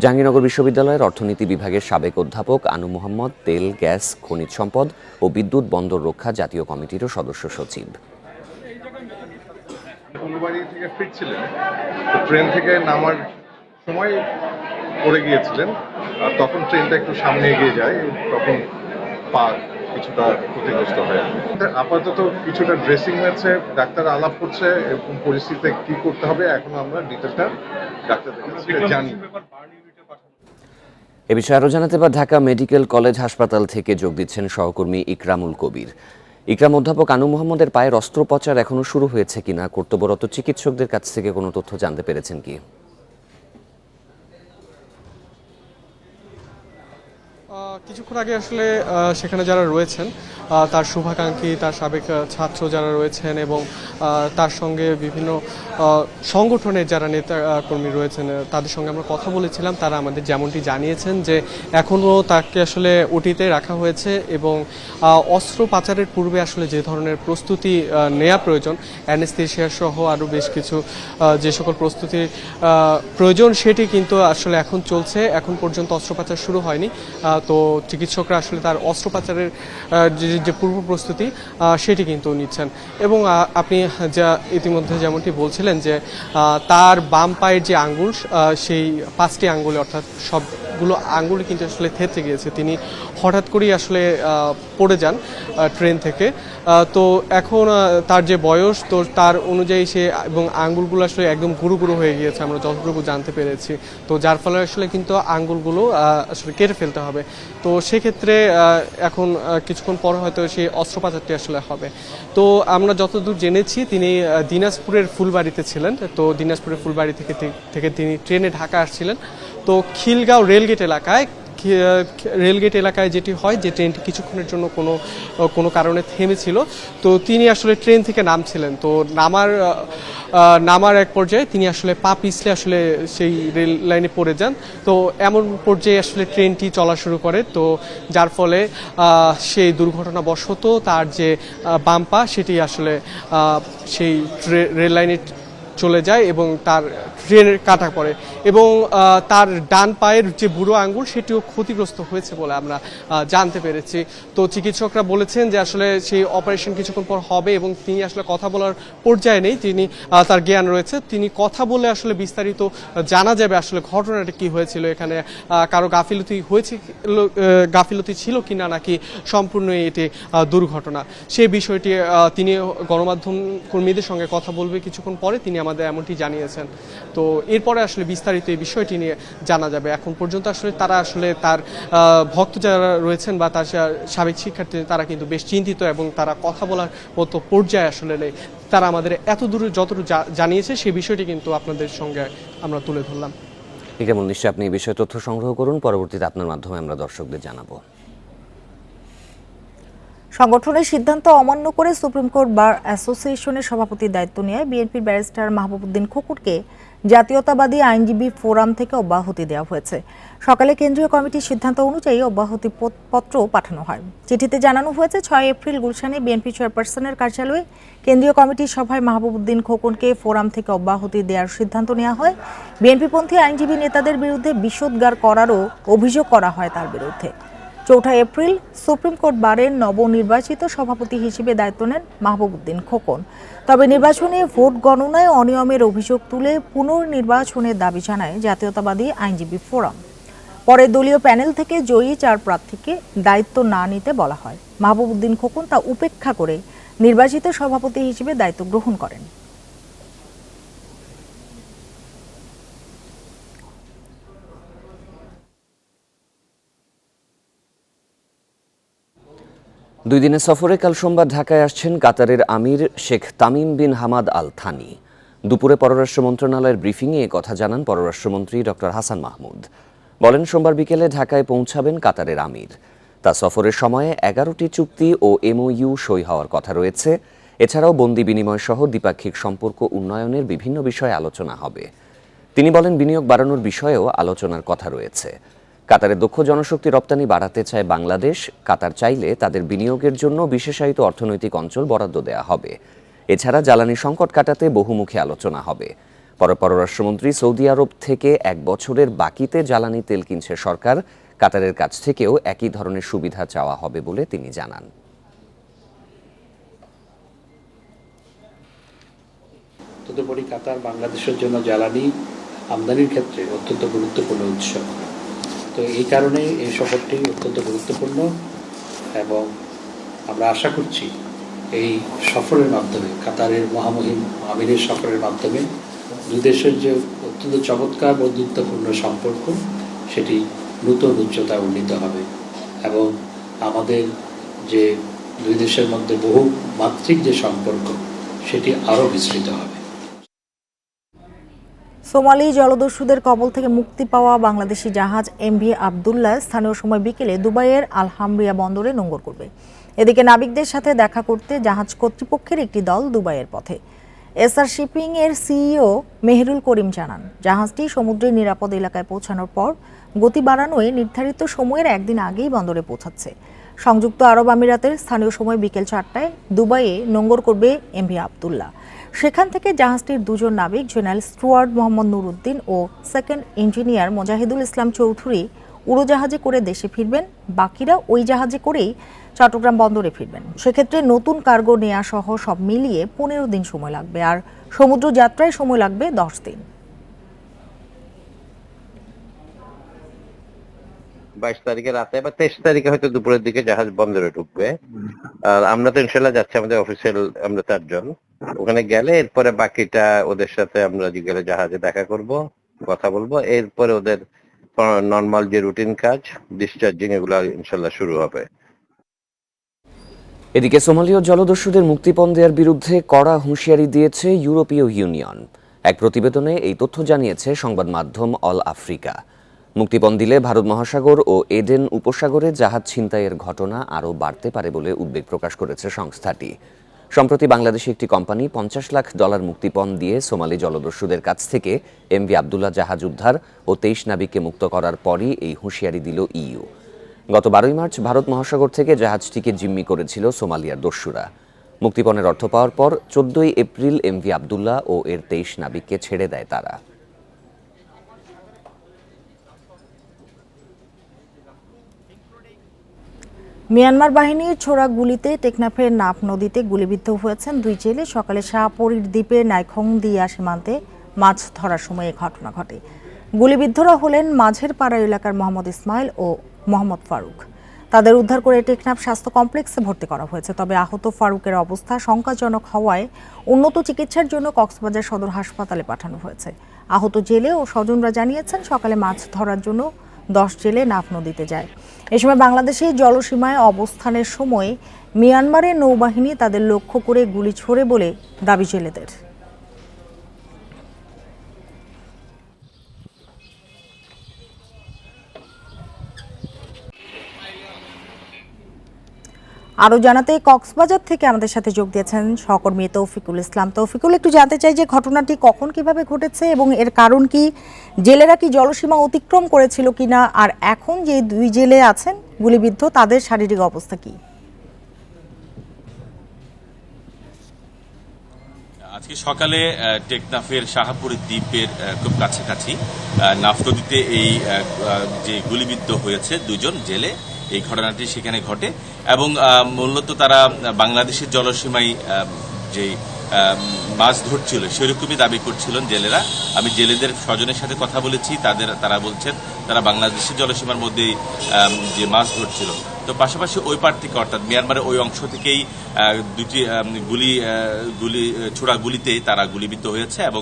জাহাঙ্গীরনগর বিশ্ববিদ্যালয়ের অর্থনীতি বিভাগের সাবেক অধ্যাপক আনু মুহাম্মদ তেল, গ্যাস, খনিজ সম্পদ ও বিদ্যুৎ বন্দর রক্ষা জাতীয় কমিটিরও সদস্য সচিব। ফুলবাড়ি থেকে ফিরছিলেন, ট্রেন থেকে নামার সময় পড়ে গিয়েছিলেন, আর তখন ট্রেনটা একটু সামনে এগিয়ে যায়, তখন পা কিছুটা ক্ষতিগ্রস্ত হয়। আপাতত কিছুটা ড্রেসিং হয়েছে, ডাক্তার আলাপ করছে এরকম পরিস্থিতিতে কি করতে হবে এখন আমরা ডিটেলটা ডাক্তারদের কাছ থেকে জানি। এ বিষয়ে আরও জানাতে পার ঢাকা মেডিকেল কলেজ হাসপাতাল থেকে যোগ দিচ্ছেন সহকর্মী ইকরামুল কবির। ইকরাম, অধ্যাপক আনু মোহাম্মদের পায়ের অস্ত্রোপচার এখনো শুরু হয়েছে কিনা, কর্তব্যরত চিকিৎসকদের কাছ থেকে কোনো তথ্য জানতে পেরেছেন কি? কিছুক্ষণ আগে আসলে সেখানে যারা রয়েছেন তার শুভাকাঙ্ক্ষী, তার সাবেক ছাত্র যারা রয়েছেন এবং তার সঙ্গে বিভিন্ন সংগঠনের যারা নেতা কর্মী রয়েছেন তাদের সঙ্গে আমরা কথা বলেছিলাম। তারা আমাদের যেমনটি জানিয়েছেন যে এখনও তাকে আসলে ওটিতে রাখা হয়েছে এবং অস্ত্র পাচারের পূর্বে আসলে যে ধরনের প্রস্তুতি নেওয়া প্রয়োজন, অ্যানেস্থেশিয়া সহ আরও বেশ কিছু যে সকল প্রস্তুতির প্রয়োজন সেটি কিন্তু আসলে এখন চলছে। এখন পর্যন্ত অস্ত্র পাচার শুরু হয়নি, তো চিকিৎসকরা আসলে তার অস্ত্রোপচারের যে পূর্ব প্রস্তুতি সেটি কিন্তু নিচ্ছেন। এবং আপনি যা ইতিমধ্যে যেমনটি বলছিলেন যে তার বাম পায়ের যে আঙ্গুল সেই 5টি আঙ্গুলে অর্থাৎ সবগুলো আঙ্গুলে কিন্তু আসলে থেতলে গিয়েছে। তিনি হঠাৎ করেই আসলে পড়ে যান ট্রেন থেকে। তো এখন তার যে বয়স, তো তার অনুযায়ী সে এবং আঙ্গুলগুলো আসলে একদম গুরু গুরু হয়ে গিয়েছে আমরা যতটুকু জানতে পেরেছি। তো যার ফলে আসলে কিন্তু আঙ্গুলগুলো আসলে কেটে ফেলতে হবে। তো সেক্ষেত্রে এখন কিছুক্ষণ পর হয়তো সেই অস্ত্রোপচারটি আসলে হবে। তো আমরা যতদূর জেনেছি তিনি দিনাজপুরের ফুলবাড়িতে ছিলেন। তো দিনাজপুরের ফুলবাড়ি থেকে তিনি ট্রেনে ঢাকা আসছিলেন। তো খিলগাঁও রেলগেট এলাকায় যেটি হয় যে ট্রেনটি কিছুক্ষণের জন্য কোনো কারণে থেমেছিল। তো তিনি আসলে ট্রেন থেকে নামছিলেন। তো নামার এক পর্যায়ে তিনি আসলে পা পিছলে আসলে সেই রেল লাইনে পড়ে যান। তো এমন পর্যায়ে আসলে ট্রেনটি চলা শুরু করে। তো যার ফলে সেই দুর্ঘটনাবশত তার যে বাম পা সেটি আসলে সেই রেল লাইনে চলে যায় এবং তার ট্রেনের কাটা পড়ে এবং তার ডান পায়ের যে বুড়ো আঙ্গুল সেটিও ক্ষতিগ্রস্ত হয়েছে বলে আমরা জানতে পেরেছি। তো চিকিৎসকরা বলেছেন যে আসলে সেই অপারেশন কিছুক্ষণ পর হবে এবং তিনি আসলে কথা বলার পর্যায়ে নেই, তিনি তার জ্ঞান রয়েছে। তিনি কথা বলে আসলে বিস্তারিত জানা যাবে আসলে ঘটনাটা কি হয়েছিল, এখানে কারো গাফিলতি ছিল কিনা নাকি সম্পূর্ণই এটি দুর্ঘটনা, সেই বিষয়টি তিনি গণমাধ্যম কর্মীদের সঙ্গে কথা বলবে কিছুক্ষণ পরে, তিনি আমাদের এমনটি জানিয়েছেন। তো এরপরে আসলে বিস্তারিত এই বিষয়টি নিয়ে জানা যাবে। এখন পর্যন্ত আসলে তারা আসলে তার ভক্ত যারা রয়েছেন বা তার সাবেক শিক্ষার্থী তারা কিন্তু বেশ চিন্তিত এবং তারা কথা বলার মতো পর্যায়ে আসলে নেই। তারা আমাদের এত দূরে যতটুকু জানিয়েছে সেই বিষয়টি কিন্তু আপনাদের সঙ্গে আমরা তুলে ধরলাম। কেমন নিশ্চয়ই আপনি এই বিষয়ে তথ্য সংগ্রহ করুন, পরবর্তীতে আপনার মাধ্যমে আমরা দর্শকদের জানাবো। সংগঠনের সিদ্ধান্ত অমান্য করে সুপ্রিম কোর্ট বার অ্যাসোসিয়েশনের সভাপতির দায়িত্ব নিয়ে বিএনপির ব্যারিস্টার মাহবুবউদ্দিন খোকনকে জাতীয়তাবাদী আইনজীবী ফোরাম থেকে অব্যাহতি দেওয়া হয়েছে। সকালে কেন্দ্রীয় কমিটির সিদ্ধান্ত অনুযায়ী অব্যাহতি পত্র পাঠানো হয়। চিঠিতে জানানো হয়েছে 6 এপ্রিল গুলশানে বিএনপি চেয়ারপারসনের কার্যালয়ে কেন্দ্রীয় কমিটির সভায় মাহবুবউদ্দিন খোকনকে ফোরাম থেকে অব্যাহতি দেওয়ার সিদ্ধান্ত নেওয়া হয়। বিএনপিপন্থী আইনজীবী নেতাদের বিরুদ্ধে বিষোদ্গার করারও অভিযোগ করা হয় তার বিরুদ্ধে। 4 এপ্রিল সুপ্রিম কোর্ট বারের নবনির্বাচিত সভাপতি হিসেবে দায়িত্ব নেন মাহবুবউদ্দিন খোকন। তবে নির্বাচনে ভোট গণনায় অনিয়মের অভিযোগ তুলে পুনর্নির্বাচনের দাবি জানায় জাতীয়তাবাদী আইনজীবী ফোরাম। পরে দলীয় প্যানেল থেকে জয়ী 4 প্রার্থীকে দায়িত্ব না নিতে বলা হয়। মাহবুবউদ্দিন খোকন তা উপেক্ষা করে নির্বাচিত সভাপতি হিসেবে দায়িত্ব গ্রহণ করেন। দুই দিনের সফরে কাল সোমবার ঢাকায় আসছেন কাতারের আমির Sheikh Tamim bin Hamad Al Thani. দুপুরে পররাষ্ট্র মন্ত্রণালয়ের ব্রিফিংয়ে কথা জানান পররাষ্ট্রমন্ত্রী ডক্টর হাসান মাহমুদ। বলেন সোমবার বিকেলে ঢাকায় পৌঁছাবেন কাতারের আমির। তা সফরের সময়ে 11টি চুক্তি ও এমওইউ সই হওয়ার কথা রয়েছে। এছাড়াও বন্দি বিনিময় সহ দ্বিপাক্ষিক সম্পর্ক উন্নয়নের বিভিন্ন বিষয়ে আলোচনা হবে। তিনি বলেন বিনিয়োগ বাড়ানোর বিষয়েও আলোচনার কথা রয়েছে। কাতারের দক্ষ জনশক্তি রপ্তানি বাড়াতে চায় বাংলাদেশ। কাতার চাইলে তাদের বিনিয়োগের জন্য বিশেষায়িত অর্থনৈতিক অঞ্চল বরাদ্দ দেওয়া হবে। এছাড়া জ্বালানি সংকট কাটাতে বহুমুখী আলোচনা হবে। পরে পররাষ্ট্রমন্ত্রী সৌদি আরব থেকে 1 বছরের বাকিতে জ্বালানি তেল কিনছে সরকার। কাতারের কাছ থেকেও একই ধরনের সুবিধা চাওয়া হবে বলে তিনি জানান। তদুপরি কাতার বাংলাদেশের জন্য জ্বালানি আমদানির ক্ষেত্রে অত্যন্ত গুরুত্বপূর্ণ উৎস। তো এই কারণে এই সফরটি অত্যন্ত গুরুত্বপূর্ণ এবং আমরা আশা করছি এই সফরের মাধ্যমে, কাতারের মহামহিম আমিরের সফরের মাধ্যমে দুই দেশের যে অত্যন্ত চমৎকার বন্ধুত্বপূর্ণ সম্পর্ক সেটি নতুন উচ্চতায় উন্নীত হবে এবং আমাদের যে দুই দেশের মধ্যে বহু মাত্রিক যে সম্পর্ক সেটি আরও বিস্তৃত হবে। সোমালি জলদস্যুদের কবল থেকে মুক্তি পাওয়া বাংলাদেশি জাহাজ এমভি আবদুল্লাহ স্থানীয় সময় বিকেলে দুবাইয়ের আলহামরিয়া বন্দরে নোঙর করবে। এদিকে নাবিকদের সাথে দেখা করতে জাহাজ কর্তৃপক্ষের একটি দল দুবাইয়ের পথে। এসআর শিপিং এর সিইও মেহেরুল করিম জানান, জাহাজটি সমুদ্রের নিরাপদ এলাকায় পৌঁছানোর পর গতি বাড়ানোয় নির্ধারিত সময়ের একদিন আগেই বন্দরে পৌঁছাচ্ছে। সংযুক্ত আরব আমিরাতের স্থানীয় সময় বিকেল 4টায় দুবাইয়ে নোঙর করবে এমভি আবদুল্লাহ। সেখান থেকে জাহাজটির দুজন নাবিক জেনারেল স্টুয়ার্ড মোহাম্মদ নুরুদ্দিন ও সেকেন্ড ইঞ্জিনিয়ার মোজাহিদুল ইসলাম চৌধুরী উড়োজাহাজে করে দেশে ফিরবেন। বাকিরা ওই জাহাজে করেই চট্টগ্রাম বন্দরে ফিরবেন। সেক্ষেত্রে নতুন কার্গো নেওয়া সহ সব মিলিয়ে 15 দিন সময় লাগবে, আর সমুদ্র যাত্রায় সময় লাগবে 10 দিন। 22 তারিখে রাতে বা 23 তারিখে হয়তো দুপুরের দিকে জাহাজ বন্দরে ঢুকবে। আর আমরা তো ইনশাল্লাহ যাচ্ছি, আমাদের অফিসিয়াল আমরা 4 জন। ওখানে গেলে এরপরে বাকিটা ওদের সাথে আমরা গেলে জাহাজে দেখা করব, কথা বলবো, এরপরে ওদের নর্মাল যে রুটিন কাজ ডিসচার্জিং এগুলো ইনশাল্লাহ শুরু হবে। এদিকে সোমালীয় জলদস্যুদের মুক্তিপণ দেওয়ার বিরুদ্ধে কড়া হুঁশিয়ারি দিয়েছে ইউরোপীয় ইউনিয়ন। এক প্রতিবেদনে এই তথ্য জানিয়েছে সংবাদ মাধ্যম অল আফ্রিকা। মুক্তিপণ দিলে ভারত মহাসাগর ও এডেন উপসাগরে জাহাজ ছিনতাইয়ের ঘটনা আরও বাড়তে পারে বলে উদ্বেগ প্রকাশ করেছে সংস্থাটি। সম্প্রতি বাংলাদেশে একটি কোম্পানি $50 লাখ মুক্তিপণ দিয়ে সোমালি জলদস্যুদের কাছ থেকে এমভি আবদুল্লাহ জাহাজ উদ্ধার ও 23 নাবিককে মুক্ত করার পরই এই হুঁশিয়ারি দিল ইইউ। গত 12 মার্চ ভারত মহাসাগর থেকে জাহাজটিকে জিম্মি করেছিল সোমালিয়ার দস্যুরা। মুক্তিপণের অর্থ পাওয়ার পর 14 এপ্রিল এমভি আবদুল্লাহ ও এর 23 নাবিককে ছেড়ে দেয় তারা। মিয়ানমার বাহিনীর ছোড়া গুলিতে টেকনাফের নাফ নদীতে গুলিবিদ্ধ হয়েছেন 2 জেলে। সকালে শাহপরীর দ্বীপের নাইখংদিয়া সীমান্তে মাছ ধরার সময় এই ঘটনা ঘটে। গুলিবিদ্ধরা হলেন মাঝের পাড়া এলাকার মোহাম্মদ ইসমাইল ও মোহাম্মদ ফারুক। তাদের উদ্ধার করে টেকনাফ স্বাস্থ্য কমপ্লেক্সে ভর্তি করা হয়েছে। তবে আহত ফারুকের অবস্থা শঙ্কাজনক হওয়ায় উন্নত চিকিৎসার জন্য কক্সবাজার সদর হাসপাতালে পাঠানো হয়েছে। আহত জেলে ও স্বজনরা জানিয়েছেন, সকালে মাছ ধরার জন্য 10 জেলে নাফ নদীতে যায়। এ সময় বাংলাদেশের জলসীমায় অবস্থানের সময় মিয়ানমারের নৌবাহিনী তাদের লক্ষ্য করে গুলি ছোড়ে বলে দাবি জেলেদের। আরো জানাতে কক্সবাজার থেকে আমাদের সাথে যোগ দিয়েছেন সহকর্মী তৌফিকুল ইসলাম। তৌফিকুল, একটু জানতে চাই যে ঘটনাটি কখন কিভাবে ঘটেছে এবং এর কারণ কি, জেলেরা কি জলসীমা অতিক্রম করেছিল কিনা, আর এখন যে 2 জেলে আছেন গুলিবিদ্ধ তাদের শারীরিক অবস্থা কি? আজকে সকালে টেকনাফের শাহপুর দ্বীপের খুব কাছাকাছি নাফ নদীতে এই যে গুলিবিদ্ধ হয়েছে 2 জন জেলে, এই ঘটনাটি সেখানে ঘটে এবং মূলত তারা বাংলাদেশের জলসীমায় যে মাছ ধরছিল সেরকমই দাবি করছিলেন জেলেরা। আমি জেলেদের স্বজনের সাথে কথা বলেছি, তারা বলছেন তারা বাংলাদেশের জলসীমার মধ্যেই যে মাছ ধরছিল। তো পাশাপাশি ওই পার থেকে অর্থাৎ মিয়ানমারের ওই অংশ থেকেই 2টি ছোড়া গুলিতেই তারা গুলিবিদ্ধ হয়েছে এবং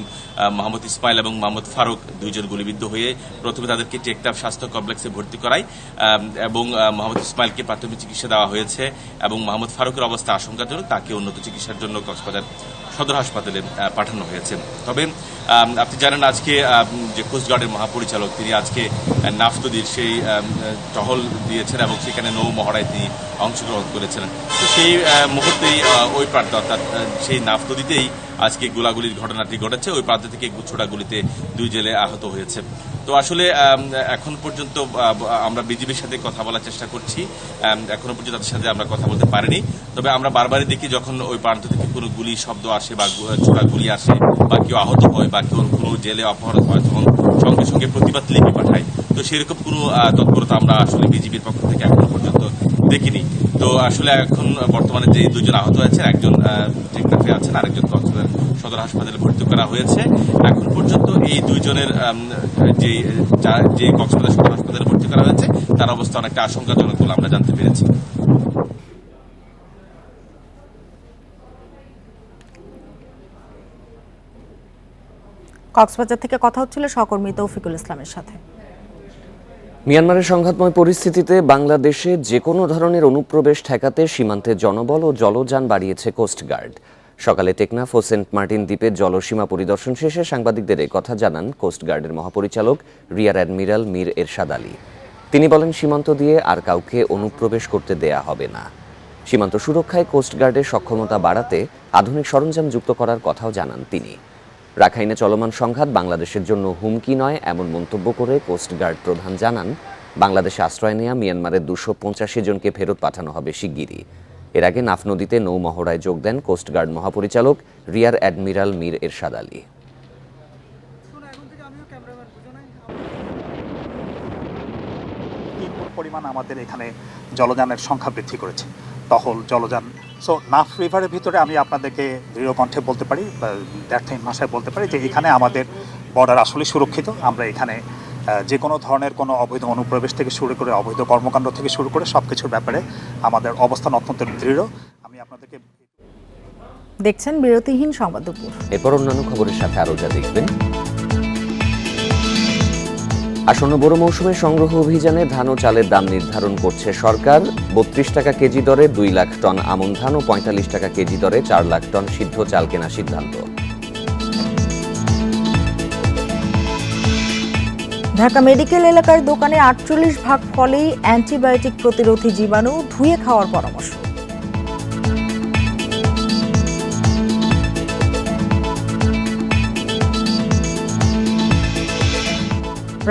মোহাম্মদ ইসমাইল এবং মোহাম্মদ ফারুক 2 জন গুলিবিদ্ধ হয়ে প্রথমে তাদেরকে টেকনাফ স্বাস্থ্য কমপ্লেক্সে ভর্তি করায় এবং মোহাম্মদ ইসমাইলকে প্রাথমিক চিকিৎসা দেওয়া হয়েছে এবং মোহাম্মদ ফারুকের অবস্থা আশঙ্কাজনক, তাকে উন্নত চিকিৎসার জন্য কক্সবাজার সদর হাসপাতালে পাঠানো হয়েছে। তবে আপনি জানেন আজকে যে কোস্টগার্ডের মহাপরিচালক তিনি আজকে নাফ নদীর সেই টহল দিয়েছেন এবং সেখানে নৌ মহড়ায় তিনি অংশগ্রহণ করেছিলেন। তো সেই মুহূর্তেই ওই প্রান্ত অর্থাৎ সেই নাফ নদীতেই আজকে গোলাগুলির ঘটনাটি ঘটেছে। ওই প্রান্ত থেকে ছোড়া গুলিতে 2 জেলে আহত হয়েছে। তো আসলে এখন পর্যন্ত আমরা বিজিবির সাথে কথা বলার চেষ্টা করছি, এখনো পর্যন্ত তাদের সাথে আমরা কথা বলতে পারিনি। তবে আমরা বারবারই দেখি যখন ওই প্রান্ত থেকে কোনো গুলি শব্দ আসে বা ছোড়া গুলি আসে বা কেউ আহত হয় বা কেউ কোনো জেলে অপহরণ হয় তখন সঙ্গে সঙ্গে প্রতিবাদ লিপি পাঠায়। তো সেরকম কোনো তৎপরতা আমরা আসলে বিজিবির পক্ষ থেকে এখনো পর্যন্ত দেখিনি। তো আসলে এখন বর্তমানে যে 2 জন আহত হয়েছে, একজন টেকনাফে আছেন, আরেকজন কক্সবাজার সদর হাসপাতালে ভর্তি করা হয়েছে। এখন পর্যন্ত এই 2 জনের যে কক্সবাজার সদর হাসপাতালে ভর্তি করা হয়েছে তার অবস্থা অনেকটা আশঙ্কাজনক বলে আমরা জানতে পেরেছি। কক্সবাজার থেকে কথা হচ্ছিল সহকর্মী তৌফিকুল ইসলামের সাথে। মিয়ানমারের সংঘাতময় পরিস্থিতিতে বাংলাদেশে যে কোনো ধরনের অনুপ্রবেশ ঠেকাতে সীমান্তে জনবল ও জলযান বাড়িয়েছে কোস্টগার্ড। সকালে টেকনাফ ও সেন্ট মার্টিন দ্বীপের জলসীমা পরিদর্শন শেষে সাংবাদিকদের কথা জানান কোস্টগার্ডের মহাপরিচালক রিয়ার অ্যাডমিরাল মীর এরশাদ আলী। তিনি বলেন, সীমান্ত দিয়ে আর কাউকে অনুপ্রবেশ করতে দেয়া হবে না। সীমান্ত সুরক্ষায় কোস্টগার্ডের সক্ষমতা বাড়াতে আধুনিক সরঞ্জাম যুক্ত করার কথাও জানান তিনি। রাখাইনে চলমান সংঘাত বাংলাদেশের জন্য হুমকি নয় এমন মন্তব্য করে কোস্টগার্ড প্রধান জানান, বাংলাদেশে আশ্রয় নেওয়া মিয়ানমারের 285 জনকে ফেরত পাঠানো হবে শিগগিরই। এর আগে নাফ নদীতে নৌ মহড়ায় যোগ দেন কোস্টগার্ড মহাপরিচালক রিয়ার অ্যাডমিরাল মীর এরশাদ আলী। পরিমাণ আমাদের এখানে জলযানের সংখ্যা বৃদ্ধি করেছে, টহল জলযান। সো নাফ রিভারের ভিতরে আমি আপনাদেরকে দৃঢ় কণ্ঠে বলতে পারি, দ্ব্যর্থহীন ভাষায় বলতে পারি যে এখানে আমাদের বর্ডার আসলে সুরক্ষিত। আমরা এখানে যে কোনো ধরনের কোনো অবৈধ অনুপ্রবেশ থেকে শুরু করে অবৈধ কর্মকাণ্ড থেকে শুরু করে সব কিছুর ব্যাপারে আমাদের অবস্থান অত্যন্ত দৃঢ়। আমি আপনাদেরকে দেখছেন বিরতিহীন সংবাদ দুপুর। এরপর অন্যান্য খবরের সাথে আরও যা দেখবেন। আসন্ন বড় মৌসুমে সংগ্রহ অভিযানে ধান ও চালের দাম নির্ধারণ করছে সরকার। 32 টাকা কেজি দরে 2 লাখ টন আমন ধান ও 45 টাকা কেজি দরে 4 লাখ টন সিদ্ধ চাল কেনার সিদ্ধান্ত। ঢাকা মেডিকেল এলাকার দোকানে 48% ফলেই অ্যান্টিবায়োটিক প্রতিরোধী জীবাণু, ধুয়ে খাওয়ার পরামর্শ।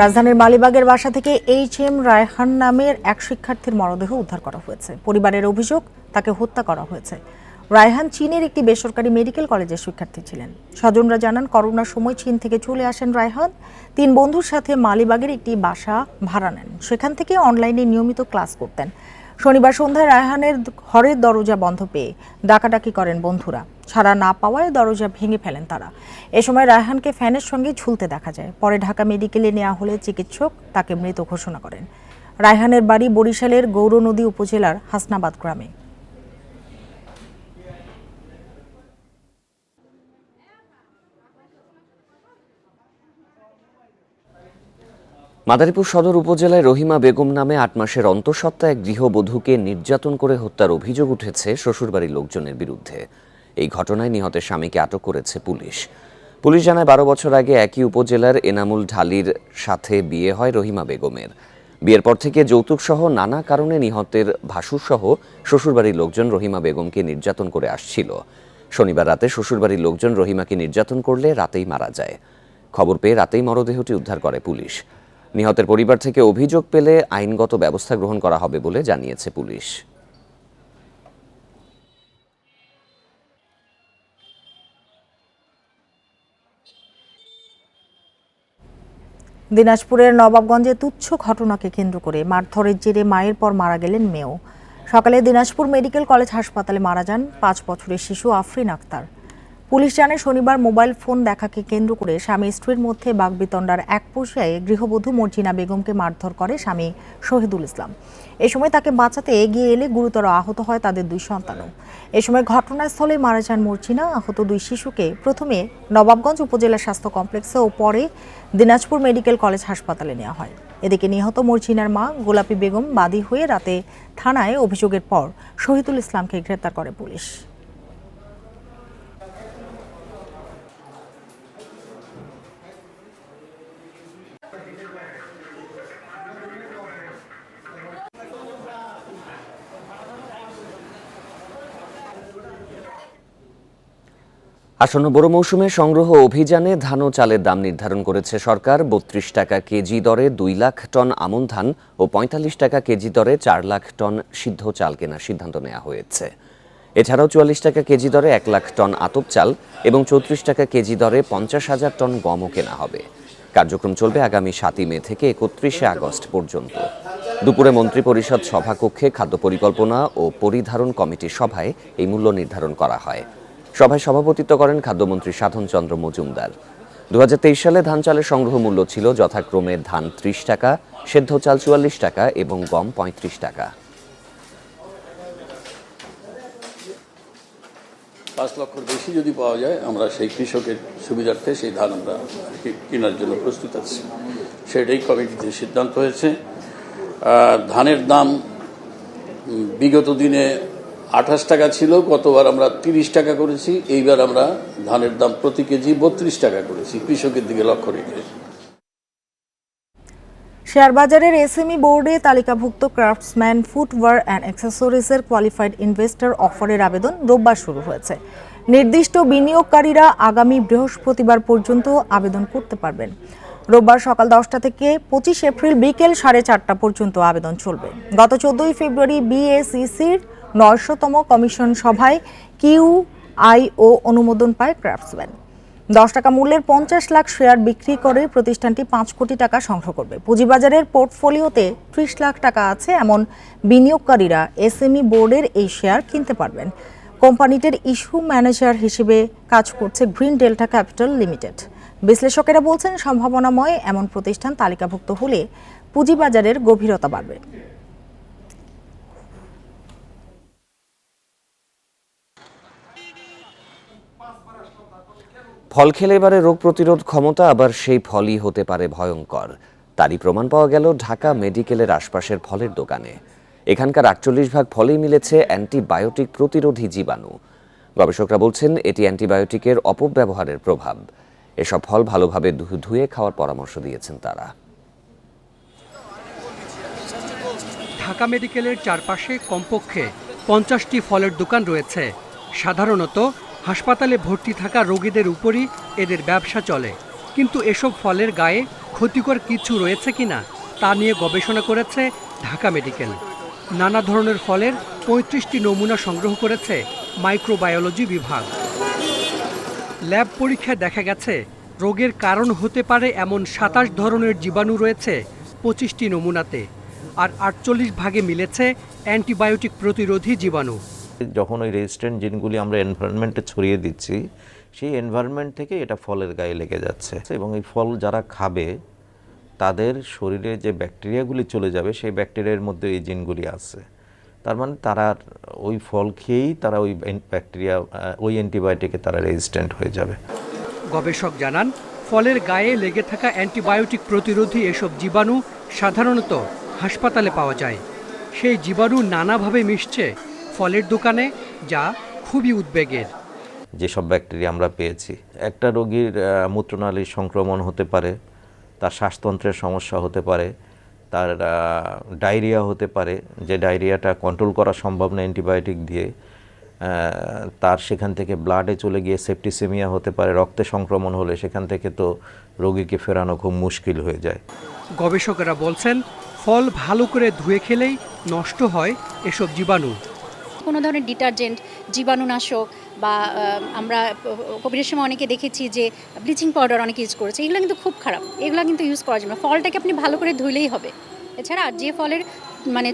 রাজধানীর মালিবাগের বাসা থেকে HM রায়হান নামের এক শিক্ষার্থীর মরদেহ উদ্ধার করা হয়েছে। পরিবারের অভিযোগ, তাকে হত্যা করা হয়েছে। রায়হান চীনের একটি বেসরকারি মেডিকেল কলেজের শিক্ষার্থী ছিলেন। স্বজনরা জানান, করোনার সময় চীন থেকে চলে আসেন রায়হান। 3 বন্ধুর সাথে মালিবাগের একটি বাসা ভাড়া নেন। সেখান থেকে অনলাইনে নিয়মিত ক্লাস করতেন। শনিবার সন্ধ্যায় রায়হানের ঘরের দরজা বন্ধ পেয়ে ডাকাডাকি করেন বন্ধুরা। ছাড়া না পাওয়ায় দরজা ভেঙে ফেলেন তারা। এ সময় রায়হানকে ফ্যানের সঙ্গে ঝুলতে দেখা যায়। পরে ঢাকা মেডিকেলে নেওয়া হলে চিকিৎসক তাকে মৃত ঘোষণা করেন। রায়হানের বাড়ি বরিশালের গৌরনদী উপজেলার হাসনাবাদ গ্রামে। মাদারীপুর সদর উপজেলায় রহিমা বেগম নামে 8 মাসের অন্তঃসত্ত্বা এক গৃহবধূকে নির্যাতন করে হত্যার অভিযোগ উঠেছে শ্বশুরবাড়ির লোকজনের বিরুদ্ধে। এই ঘটনায় নিহতের স্বামীকে আটক করেছে পুলিশ। পুলিশ জানায়, 12 বছর আগে একই উপজেলার এনামুল ঢালির সাথে বিয়ে হয় রহিমা বেগমের। বিয়ের পর থেকে যৌতুকসহ নানা কারণে নিহতের ভাসুরসহ শ্বশুরবাড়ির লোকজন রহিমা বেগমকে নির্যাতন করে আসছিল। শনিবার রাতে শ্বশুরবাড়ির লোকজন রহিমাকে নির্যাতন করলে রাতেই মারা যায়। খবর পেয়ে রাতেই মরদেহটি উদ্ধার করে পুলিশ। নিহতের পরিবার থেকে অভিযোগ পেলে আইনগত ব্যবস্থা গ্রহণ করা হবে বলে জানিয়েছে পুলিশ। দিনাজপুরের নবাবগঞ্জে তুচ্ছ ঘটনাকে কেন্দ্র করে মারধরের জেরে মায়ের পর মারা গেলেন মেয়েও। সকালে দিনাজপুর মেডিকেল কলেজ হাসপাতালে মারা যান 5 বছরের শিশু আফরিন আক্তার। পুলিশ জানে, শনিবার মোবাইল ফোন দেখাকে কেন্দ্র করে স্বামী স্ত্রীর মধ্যে বাগবিতণ্ডার এক পর্যায়ে গৃহবধূ মর্জিনা বেগমকে মারধর করে স্বামী শহীদুল ইসলাম। এ সময় তাকে বাঁচাতে এগিয়ে এলে গুরুতর আহত হয় তাদের 2 সন্তানও। এ সময় ঘটনাস্থলে মারা যান মর্জিনা। আহত 2 শিশুকে প্রথমে নবাবগঞ্জ উপজেলা স্বাস্থ্য কমপ্লেক্সে ও পরে দিনাজপুর মেডিকেল কলেজ হাসপাতালে নেওয়া হয়। এদিকে নিহত মর্জিনার মা গোলাপী বেগম বাদী হয়ে রাতে থানায় অভিযোগের পর শহীদুল ইসলামকে গ্রেপ্তার করে পুলিশ। আসন্ন বড় মৌসুমে সংগ্রহ অভিযানে ধান ও চালের দাম নির্ধারণ করেছে সরকার। 32 টাকা কেজি দরে 2 লাখ টন আমন ধান ও 45 টাকা কেজি দরে 4 লাখ টন সিদ্ধ চাল কেনার সিদ্ধান্ত নেওয়া হয়েছে। এছাড়াও 44 টাকা কেজি দরে 1 লাখ টন আতপ চাল এবং 34 টাকা কেজি দরে 50,000 টন গমও কেনা হবে। কার্যক্রম চলবে আগামী 7 মে থেকে 31 আগস্ট পর্যন্ত। দুপুরে মন্ত্রিপরিষদ সভাকক্ষে খাদ্য পরিকল্পনা ও পরিধারণ কমিটির সভায় এই মূল্য নির্ধারণ করা হয়। সভায় সভাপতিত্ব করেন খাদ্যমন্ত্রী সাধন চন্দ্র মজুমদার। 2023 সালে ধান চালের সংগ্রহ মূল্য ছিল যথাক্রমে ধান 30 টাকা, সেদ্ধ চাল 44 টাকা এবং গম 35 টাকা। 5 লক্ষের বেশি যদি পাওয়া যায় আমরা সেই কৃষকের সুবিধার্থে সেই ধান আমরা কেনার জন্য প্রস্তুত আছি। সেটাই কমিটিতে সিদ্ধান্ত হয়েছে। ধানের দাম বিগত দিনে 28 টাকা ছিল, গতবার আমরা 30 টাকা করেছি, এইবার আমরা ধানের দাম প্রতি কেজি 32 টাকা করেছি, কৃষকের দিকে লক্ষ্য রেখে। শেয়ার বাজারের এসএমই বোর্ডে তালিকাভুক্ত ক্রাফটসম্যান ফুটওয়্যার অ্যান্ড অ্যাক্সেসরিজের কোয়ালিফাইড ইনভেস্টর অফারের আবেদন রোববার শুরু হয়েছে। নির্দিষ্ট বিনিয়োগকারীরা আগামী বৃহস্পতিবার পর্যন্ত আবেদন করতে পারবেন। রোববার সকাল 10টা থেকে 25 এপ্রিল বিকেল 4:30 পর্যন্ত আবেদন চলবে। গত 14 ফেব্রুয়ারি বিএসইসির 900তম কমিশন সভায় কিউআইও অনুমোদন পায় ক্রাফটসম্যান। 10 টাকা মূল্যের 50 লাখ শেয়ার বিক্রি করে প্রতিষ্ঠানটি 5 কোটি টাকা সংগ্রহ করবে। পুঁজিবাজারের পোর্টফোলিওতে 30 লাখ টাকা আছে এমন বিনিয়োগকারীরা এসএমই বোর্ডের এই শেয়ার কিনতে পারবেন। কোম্পানিটির ইস্যু ম্যানেজার হিসেবে কাজ করছে গ্রিন ডেল্টা ক্যাপিটাল লিমিটেড। বিশ্লেষকেরা বলছেন, সম্ভাবনাময় এমন প্রতিষ্ঠান তালিকাভুক্ত হলে পুঁজিবাজারের গভীরতা বাড়বে। ফল খেলে এবারে রোগ প্রতিরোধ ক্ষমতা আবার সেই ফলই হতে পারে ভয়ঙ্কর। তারই প্রমাণ পাওয়া গেল ঢাকা মেডিকেলের আশপাশের ফলের দোকানে। এখানকার 48 ভাগ ফলেই মিলেছে অ্যান্টিবায়োটিক প্রতিরোধী জীবাণু। গবেষকরা বলছেন এটি অ্যান্টিবায়োটিকের অপব্যবহারের প্রভাব। এসব ফল ভালোভাবে ধুয়ে খাওয়ার পরামর্শ দিয়েছেন তারা। ঢাকা মেডিকেলের চারপাশে কমপক্ষে 50টি ফলের দোকান রয়েছে। সাধারণত হাসপাতালে ভর্তি থাকা রোগীদের উপরই এদের ব্যবসা চলে, কিন্তু এসব ফলের গায়ে ক্ষতিকর কিছু রয়েছে কিনা তা নিয়ে গবেষণা করেছে ঢাকা মেডিকেল। নানা ধরনের ফলের 35টি নমুনা সংগ্রহ করেছে মাইক্রোবায়োলজি বিভাগ। ল্যাব পরীক্ষায় দেখা গেছে রোগের কারণ হতে পারে এমন 27 ধরনের জীবাণু রয়েছে 25টি নমুনাতে, আর 48 ভাগে মিলেছে অ্যান্টিবায়োটিক প্রতিরোধী জীবাণু। যখন ওই রেজিস্ট্যান্ট জিনগুলি আমরা এনভায়রনমেন্টে ছড়িয়ে দিচ্ছি, সেই এনভায়রনমেন্ট থেকে এটা ফলের গায়ে লেগে যাচ্ছে এবং এই ফল যারা খাবে তাদের শরীরে যে ব্যাকটেরিয়াগুলি চলে যাবে সেই ব্যাকটেরিয়ার মধ্যে এই জিনগুলি আছে। তার মানে তারা ওই ফল খেয়েই তারা ওই ব্যাকটেরিয়া ওই অ্যান্টিবায়োটিকে তারা রেজিস্ট্যান্ট হয়ে যাবে। গবেষক জানান, ফলের গায়ে লেগে থাকা অ্যান্টিবায়োটিক প্রতিরোধী এসব জীবাণু সাধারণত হাসপাতালে পাওয়া যায়। সেই জীবাণু নানাভাবে মিশছে ফলের দোকানে, যা খুবই উদ্বেগের। যেসব ব্যাকটেরিয়া আমরা পেয়েছি, একটা রোগীর মূত্রনালীর সংক্রমণ হতে পারে, তার শ্বাসতন্ত্রের সমস্যা হতে পারে, তার ডায়রিয়া হতে পারে, যে ডায়রিয়াটা কন্ট্রোল করা সম্ভব না অ্যান্টিবায়োটিক দিয়ে, তার সেখান থেকে ব্লাডে চলে গিয়ে সেপ্টিসেমিয়া হতে পারে, রক্তে সংক্রমণ হলে সেখান থেকে তো রোগীকে ফেরানো খুব মুশকিল হয়ে যায়। গবেষকেরা বলছেন, ফল ভালো করে ধুয়ে খেলেই নষ্ট হয় এসব জীবাণু। কোনো ধরনের ডিটারজেন্ট, জীবাণুনাশক বা আমরা কোভিডের সময় অনেকে দেখেছি যে ব্লিচিং পাউডার অনেকে ইউজ করেছে, এগুলো কিন্তু খুব খারাপ। এগুলো কিন্তু ইউজ করা যাবে না। ফলটাকে আপনি ভালো করে ধুলেই হবে। এছাড়া যে ফলের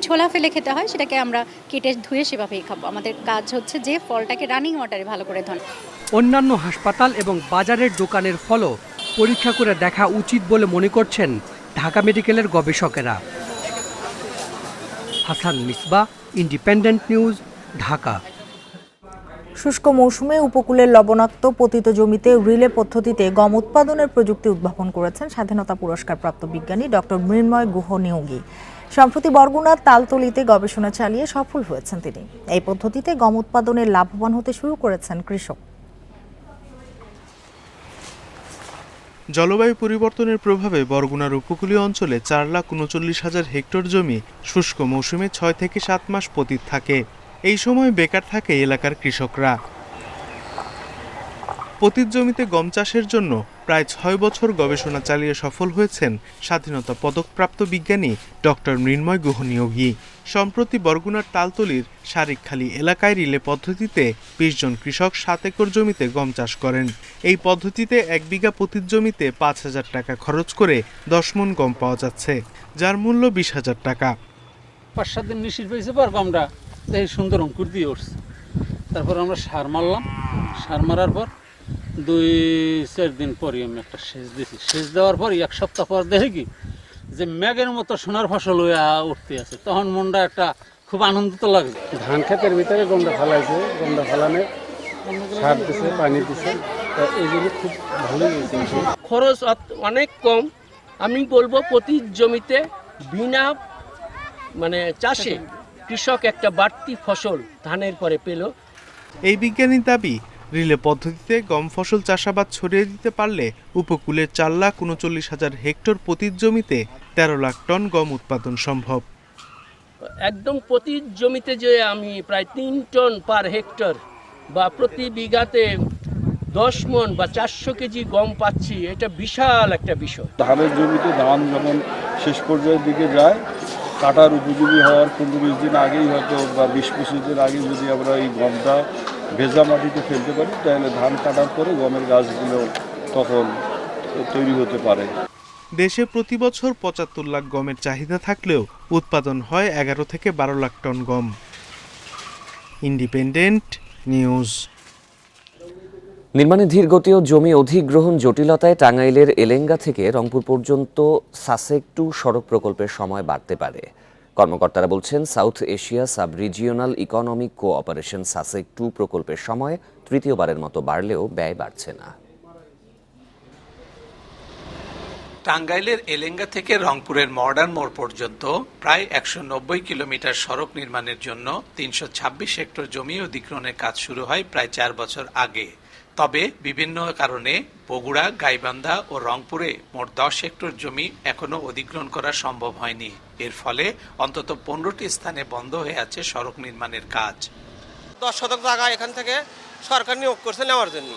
ছোলা ফেলে খেতে হয় সেটাকে আমরা কেটে ধুয়ে সেভাবেই খাবো। আমাদের কাজ হচ্ছে যে ফলটাকে রানিং ওয়াটারে ভালো করে ধোন। অন্যান্য হাসপাতাল এবং বাজারের দোকানের ফলও পরীক্ষা করে দেখা উচিত বলে মনে করছেন ঢাকা মেডিকেলের গবেষকেরা। Hasan Misbah, independent news, Dhaka. শুষ্ক মৌসুমে উপকূলের লবণাক্ত পতিত জমিতে রিলে পদ্ধতিতে গম উৎপাদনের প্রযুক্তি উদ্ভাবন করেছেন স্বাধীনতা পুরস্কারপ্রাপ্ত বিজ্ঞানী ডক্টর মৃন্ময় গুহ নিয়োগী। সম্প্রতি বরগুনার তালতলিতে গবেষণা চালিয়ে সফল হয়েছেন তিনি। এই পদ্ধতিতে গম উৎপাদনে লাভবান হতে শুরু করেছেন কৃষক। জলবায়ু পরিবর্তনের প্রভাবে বরগুনার উপকূলীয় অঞ্চলে 4,39,000 হেক্টর জমি শুষ্ক মৌসুমে 6 থেকে 7 মাস পতিত থাকে। এই সময় বেকার থাকে এলাকার কৃষকরা। পতিত জমিতে গম চাষের জন্য প্রায় 6 বছর গবেষণা চালিয়ে সফল হয়েছেন স্বাধীনতা পদকপ্রাপ্ত বিজ্ঞানী ডক্টর মৃন্ময় গুহ নিয়োগী। সম্প্রতি বরগুনার তালতলির শারিকখালী এলাকায় রিলে পদ্ধতিতে 20 জন কৃষক 7 একর জমিতে গম চাষ করেন। এই পদ্ধতিতে 1 বিঘা পতিত জমিতে 5,000 টাকা খরচ করে 10 মণ গম পাওয়া যাচ্ছে, যার মূল্য 20,000 টাকা। 5-7 দিন নিশ্চিত পেয়েছে পর গমটা এই সুন্দর অঙ্কুর দিয়ে উঠছে। তারপর আমরা সার মারলাম। সার মারার পর 2-4 দিন পরই আমি একটা সেচ দিয়েছি। সেচ দেওয়ার পর 1 সপ্তাহ পর দেখি কি যে মেঘের মতো সোনার ফসল হয়ে উঠতে আছে। তখন মনটা একটা খুব আনন্দিত লাগছে। ধান ক্ষেতের ভিতরে গমটা ফেলাইছে। গমটা ফেলানোর সার দিচ্ছে, পানি দিচ্ছে, এই জন্য খুব ভালোই হয়েছে। খরচ অনেক কম। আমি বলবো প্রতি জমিতে বিনা চাষে কৃষক একটা বাড়তি ফসল ধানের পরে পেল। এই বিজ্ঞানীর দাবি, রিলে পদ্ধতিতে গম ফসল চাষাবাদ ছড়িয়ে দিতে পারলে উপকূলের 4,39,000 হেক্টর প্রতি জমিতে 13 লাখ টন গম উৎপাদন সম্ভব। একদম প্রতি জমিতে যে আমি প্রায় 3 টন পার হেক্টর বা প্রতি বিঘাতে 10 মণ বা 400 কেজি গম পাচ্ছি, এটা বিশাল একটা বিষয়। ধানের জমিতে ধান যখন শেষ পর্যায়ের দিকে যায়, কাটার উপযোগী হওয়ার 15-20 দিন আগেই হয়তো বা 20-25 দিন আগে যদি আমরা এই গমটা ভেজা মাটিতে ফেলতে পারি, তাহলে ধান কাটার পরে গমের গাছগুলো তখন তৈরি হতে পারে। দেশে প্রতি বছর 75 লাখ গমের চাহিদা থাকলেও উৎপাদন হয় 11 থেকে 12 লাখ টন গম। Independent news. নির্মাণে ধীর গতি ও জমি অধিগ্রহণ জটিলতায় টাঙ্গাইলের এলেঙ্গা থেকে রংপুর পর্যন্ত সাসেক 2 সড়ক প্রকল্পের সময় বাড়তে পারে। কর্মকর্তারা বলছেন, South Asia Sub Regional Economic Cooperation SASEC 2 প্রকল্পের সময় তৃতীয়বারের মতো বাড়লেও ব্যয় বাড়ছে না। টাঙ্গাইলের এলেঙ্গা থেকে রংপুরের মডার্ন মোড় পর্যন্ত প্রায় 190 কিলোমিটার সড়ক নির্মাণের জন্য 326 হেক্টর জমি অধিগ্রহণের কাজ শুরু হয় প্রায় 4 বছর আগে। তবে বিভিন্ন কারণে বগুড়া, গাইবান্ধা ও রংপুরে মোট 10 হেক্টর জমি এখনো অধিগ্রহণ করা সম্ভব হয়নি। এর ফলে অন্তত 15টি স্থানে বন্ধ হয়ে আছে সড়ক নির্মাণের কাজ। 10 শতক জায়গা এখান থেকে সরকার নিয়োগ করছে নেওয়ার জন্য,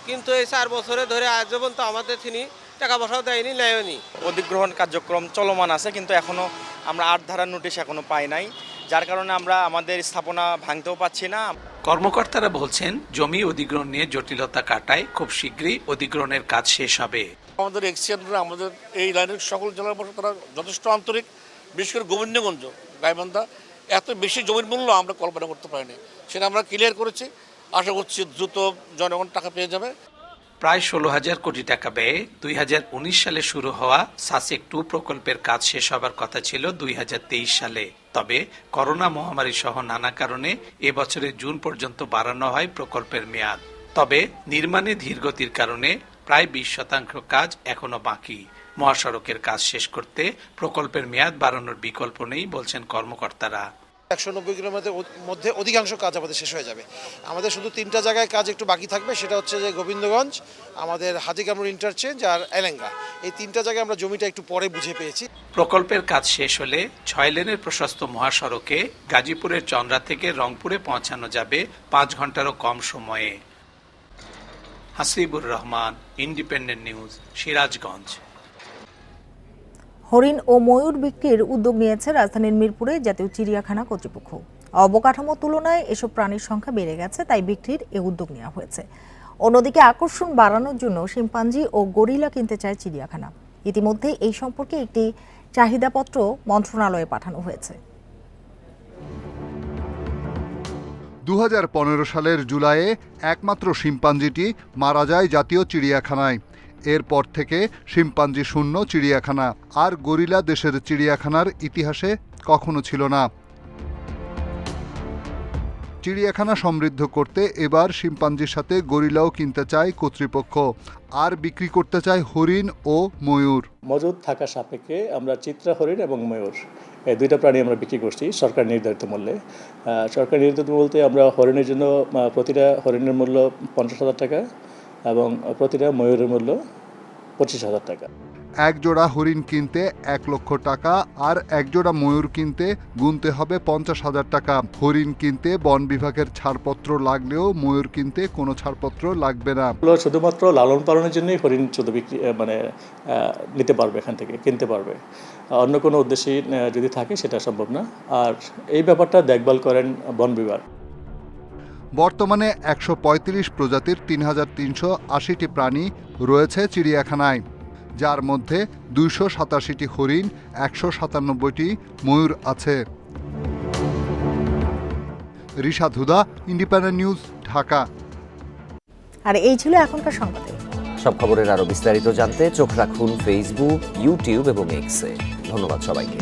কিন্তু এই 4 বছরে ধরে আজ পর্যন্ত আমাদের তিনি টাকা পয়সাও দেয়নি, নেয়নি। অধিগ্রহণ কার্যক্রম চলমান আছে, কিন্তু এখনো আমরা 8 ধারার নোটিশ এখনো পাই নাই, যার কারণে আমরা আমাদের স্থাপনা ভাঙতেও পাচ্ছি না। কর্মকর্তারা বলছেন, জমি অধিগ্রহণ নিয়ে জটিলতা কাটায় খুব শীঘ্রই অধিগ্রহণের কাজ শেষ হবে। আমাদের এক্সিডেন্টরা আমাদের এই লাইনের সকল জেলার বসে তারা যথেষ্ট আন্তরিক, বিশেষ করে গোবিন্দগঞ্জ, গাইবান্ধা এত বেশি জমির মূল্য আমরা কল্পনা করতে পারিনি, সেটা আমরা ক্লিয়ার করেছি। আশা করছি দ্রুত জনগণ টাকা পেয়ে যাবে। প্রায় 16,000 কোটি টাকা ব্যয়ে 2019 সালে শুরু হওয়া সাসেক 2 প্রকল্পের কাজ শেষ হবার কথা ছিল 2023 সালে। তবে করোনা মহামারী সহ নানা কারণে এবছরের জুন পর্যন্ত বাড়ানো হয় প্রকল্পের মেয়াদ। তবে নির্মাণে ধীরগতির কারণে প্রায় 20% কাজ এখনো বাকি। মহাসড়কের কাজ শেষ করতে প্রকল্পের মেয়াদ বাড়ানোর বিকল্প নেই বলছেন কর্মকর্তারা। 190 কিলোমিটারের মধ্যে অধিকাংশ কাজ আমাদের শেষ হয়ে যাবে। আমাদের শুধু 3টা জায়গায় কাজ একটু বাকি থাকবে, সেটা হচ্ছে যে গোবিন্দগঞ্জ, আমাদের হাজিকামরুল ইন্টারচেঞ্জ আর এলেঙ্গা। এই 3টা জায়গায় আমরা জমিটা একটু পরে বুঝে পেয়েছি। প্রকল্পের কাজ শেষ হলে 6 লেনের প্রশস্ত মহাসড়কে গাজীপুরের চন্দ্রা থেকে রংপুরে পৌঁছানো যাবে 5 ঘন্টারও কম সময়ে। Hasibur Rahman, independent news, Sirajganj. হরিণ ও ময়ূর বিক্রির উদ্যোগ নিয়েছে রাজধানীর মিরপুরে জাতীয় চিড়িয়াখানা কর্তৃপক্ষ। অবকাঠামো তুলনায় এসব প্রাণীর সংখ্যা বেড়ে গেছে, তাই বিক্রির এ উদ্যোগ নেওয়া হয়েছে। অন্যদিকে আকর্ষণ বাড়ানোর জন্য শিম্পাঞ্জি ও গরিলা কিনতে চায় চিড়িয়াখানা। ইতিমধ্যে এই সম্পর্কে একটি চাহিদাপত্র মন্ত্রণালয়ে পাঠানো হয়েছে। 2015 সালের জুলাইয়ে একমাত্র শিম্পাঞ্জিটি মারা যায় জাতীয় চিড়িয়াখানায়। এরপর থেকে শিম্পাঞ্জি শূন্য চিড়িয়াখানা, আর গরিলা দেশের চিড়িয়াখানার ইতিহাসে কখনো ছিল না। চিড়িয়াখানা সমৃদ্ধ করতে এবার শিম্পাঞ্জির সাথে গরিলাও কিনতে চায় কর্তৃপক্ষ, আর বিক্রি করতে চায় হরিণ ও ময়ূর। মজুদ থাকা সাপেক্ষে আমরা চিত্রা হরিণ এবং ময়ূর এই 2টা প্রাণী আমরা বিক্রি করছি সরকার নির্ধারিত মূল্যে। সরকার নির্ধারিত বলতে আমরা হরিণের জন্য প্রতিটা হরিণের মূল্য 50,000 টাকা এবং প্রতিটা ময়ূরের মূল্য 25,000 টাকা। এক জোড়া হরিণ কিনতে 1 লক্ষ টাকা আর এক জোড়া ময়ূর কিনতে গুনতে হবে 50,000 টাকা। হরিণ কিনতে বন বিভাগের ছাড়পত্র লাগলেও ময়ূর কিনতে কোনো ছাড়পত্র লাগবে না। শুধুমাত্র লালন পালনের জন্যই হরিণ শুধু বিক্রি নিতে পারবে, এখান থেকে কিনতে পারবে। অন্য কোনো উদ্দেশ্যে যদি থাকে সেটা সম্ভব না। আর এই ব্যাপারটা দেখভাল করেন বন বিভাগ। বর্তমানে 135 প্রজাতির 3,380টি প্রাণী রয়েছে চিড়িয়াখানায়, যার মধ্যে 287টি হরিণ, 197টি ময়ূর আছে। রিশাদ হুদা, ইন্ডিপেন্ডেন্ট নিউজ, ঢাকা। আর এই ছিল এখনকার সংবাদে। সব খবরের আরো বিস্তারিত জানতে চোখ রাখুন ফেসবুক, ইউটিউব এবং এক্সে। ধন্যবাদ সবাইকে।